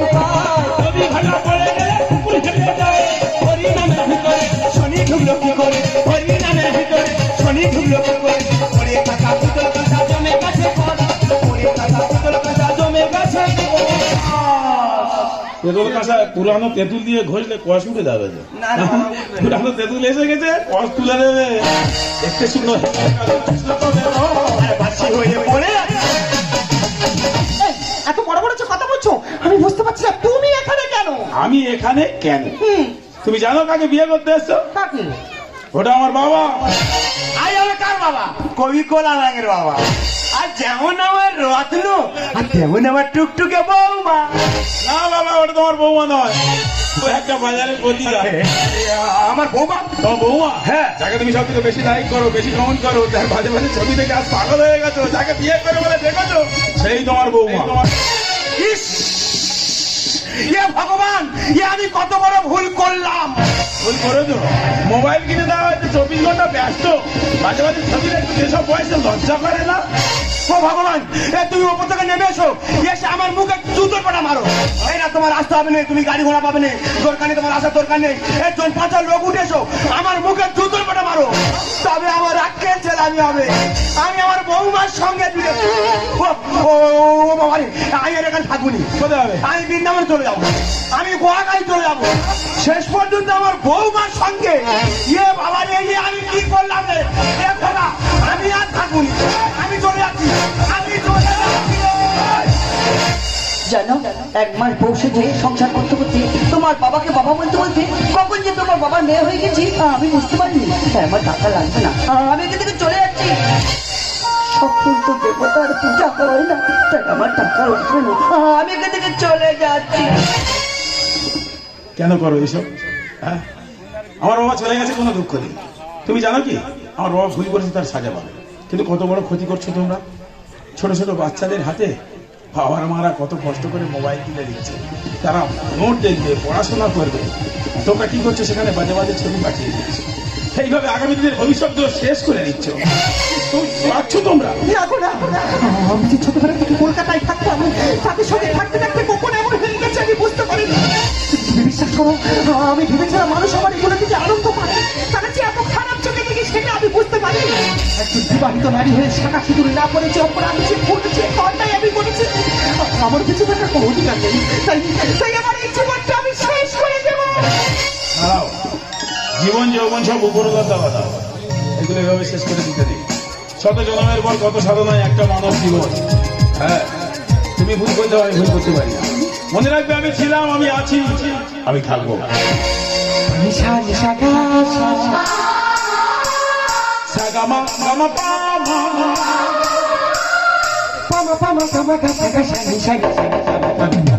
নদী ভাটা পড়ে গেলে কুকুর হেঁটে যায়। হরিনামের ভিতরে শনি ঢুকলো কি করে? হরিনামের ভিতরে শনি ঢুকলো কি করে? ওরে কাকা পুতুল কাঁচা জমে গেছে ঘর। ওরে কাকা পুতুল কাঁচা জমে গেছে ঘর। তেঁতুল কাঁচা পুরানো তেঁতুল দিয়ে ঘষলে কষ উঠে যাবে যে। পুরানো তেঁতুল এসে গেছে, কষ তুলে দেবে। দেখতে সুন্দর বাসি হয়ে পড়ে আছে। এই, এত বড় বড় যে কথা বলছো আমি বুঝতে পারছি না তুমি এখানে কেন? আমি এখানে কেন? তুমি জানো কাকে বিয়ে করতে এসছো? কাকে? ওটা আমার বাবা। আই আমার কার বাবা? কবি কোলা রাঙের বাবা। আর যেমন আমার রত্ন আর তেমন আমার টুকটুকে বৌমা। না বাবা, ওটা তোমার বৌমা নয়, ও একটা বাজারের প্রতিটা। আমার বৌমা? তোমার বৌমা? হ্যাঁ। যাকে তুমি সব থেকে বেশি লাইক করো, বেশি কমেন্ট করো, তার মাঝে মাঝে ছবি দেখে আজ পাগল হয়ে গেছো, যাকে বিয়ে করে বলে দেখেছো, সেই তোমার বৌমা। ইস, ইয়ে ভগবান, ইয়ে আমি কত বড় ভুল করলাম। ভুল করেছো। মোবাইল কিনে দেওয়া হয়েছে, 24 ঘন্টা ব্যস্ত, মাঝে মাঝে ছবি দেখতে যেসব বয়সে লজ্জা করে না। ও ভগবান, এ তুমি ওপর থেকে নেমে এসো, এসে আমার মুখে জুতোর পাটা মারো। এই না, তোমার আসতে হবে না, তুমি গাড়ি ঘোড়া পাবে না, দরকার নেই, তোমার আসার দরকার নেই। এই 4-5 লোক উঠে এসো, আমার মুখে জুতোর পাটা মারো, তবে আমার আক্কেল ছেলে আমি হবে। আমি আমার বৌমার সঙ্গে দিলে ও ও বাবা রে, আমি আর এখানে থাকবো নি। কোথায় হবে? আমি বৃন্দাবন চলে যাবো, আমি গোয়াগাই চলে যাবো, শেষ পর্যন্ত আমার বৌমার সঙ্গে। ইয়ে বাবা রে, ইয়ে আমি কি করলাম রে? এ খোদা, আমি আর থাকবো নি, আমি চলে যাচ্ছি, আমি চলে যাচ্ছি। জানো, 1 মাস বসে যে সংসার করতে করতে তোমার বাবাকে বাবা বলতে বলতে কখন যে তোমার বাবার মেয়ে হয়ে গেছি আমি বুঝতে পারিনি। আমার টাকা লাগবে না, আমি এখান থেকে চলে যাচ্ছি। সকল তো দেবতার পূজা হয় না, তাই আমার টাকা লাগবে না, আমি এখান থেকে চলে যাচ্ছি। কেন করো এসব? হ্যাঁ, আমার বাবা চলে গেছে, কোনো দুঃখ নেই। তুমি জানো কি, আমার বাবা ভুল করেছে, তার সাজা পাবে। কিন্তু কত বড় ক্ষতি করছো তোমরা। ছোট ছোট বাচ্চাদের হাতে বাবার মারা কত কষ্ট করে মোবাইল কিনে দিচ্ছে, তারা নোট দেখবে, পড়াশোনা করবে, তোমরা কি করছো সেখানে বাজে বাজে ছবি পাঠিয়ে দিচ্ছ। এইভাবে আগামী দিনের ভবিষ্যৎ শেষ করে দিচ্ছ। পাচ্ছ তোমরা? আমি যে ছোটবেলা থেকে কলকাতায় থাকতাম, তাদের সঙ্গে থাকতে থাকতে কখন এমন হয়ে গেছে আমি বুঝতে পারিনি। তুমি বিশ্বাস করো, আমি ভেবেছিলাম মানুষ আমার এগুলো থেকে আনন্দ পায়, তারা যে এত খারাপ চোখে থেকে সেটা আমি বুঝতে পারিনি। একজন বিবাহিত নারী হয়ে শাখা সিঁদুর না পড়েছে, অপরাধ যে ঘটেছে, ঘরটাই আমি করেছি। আমার কিছু একটা কোনো অধিকার নেই, তাই আমার এই জীবনটা আমি শেষ করে দেবো। দাঁড়াও, জীবন যৌবন সব উপরদত্তা কথা, এগুলো এভাবে শেষ করে দিতে নেই। শত জন্মের পর কত সাধনায় একটা মানব জীবন। হ্যাঁ, তুমি ভুল করতে পারি, ভুল করতে পারি না। মনে রাখবে, আমি ছিলাম, আমি আছি, আমি থাকবো। নিশা নিশা গা সাগামা গামা পামা, পামা পামা গামা গা গা নিশা নিশা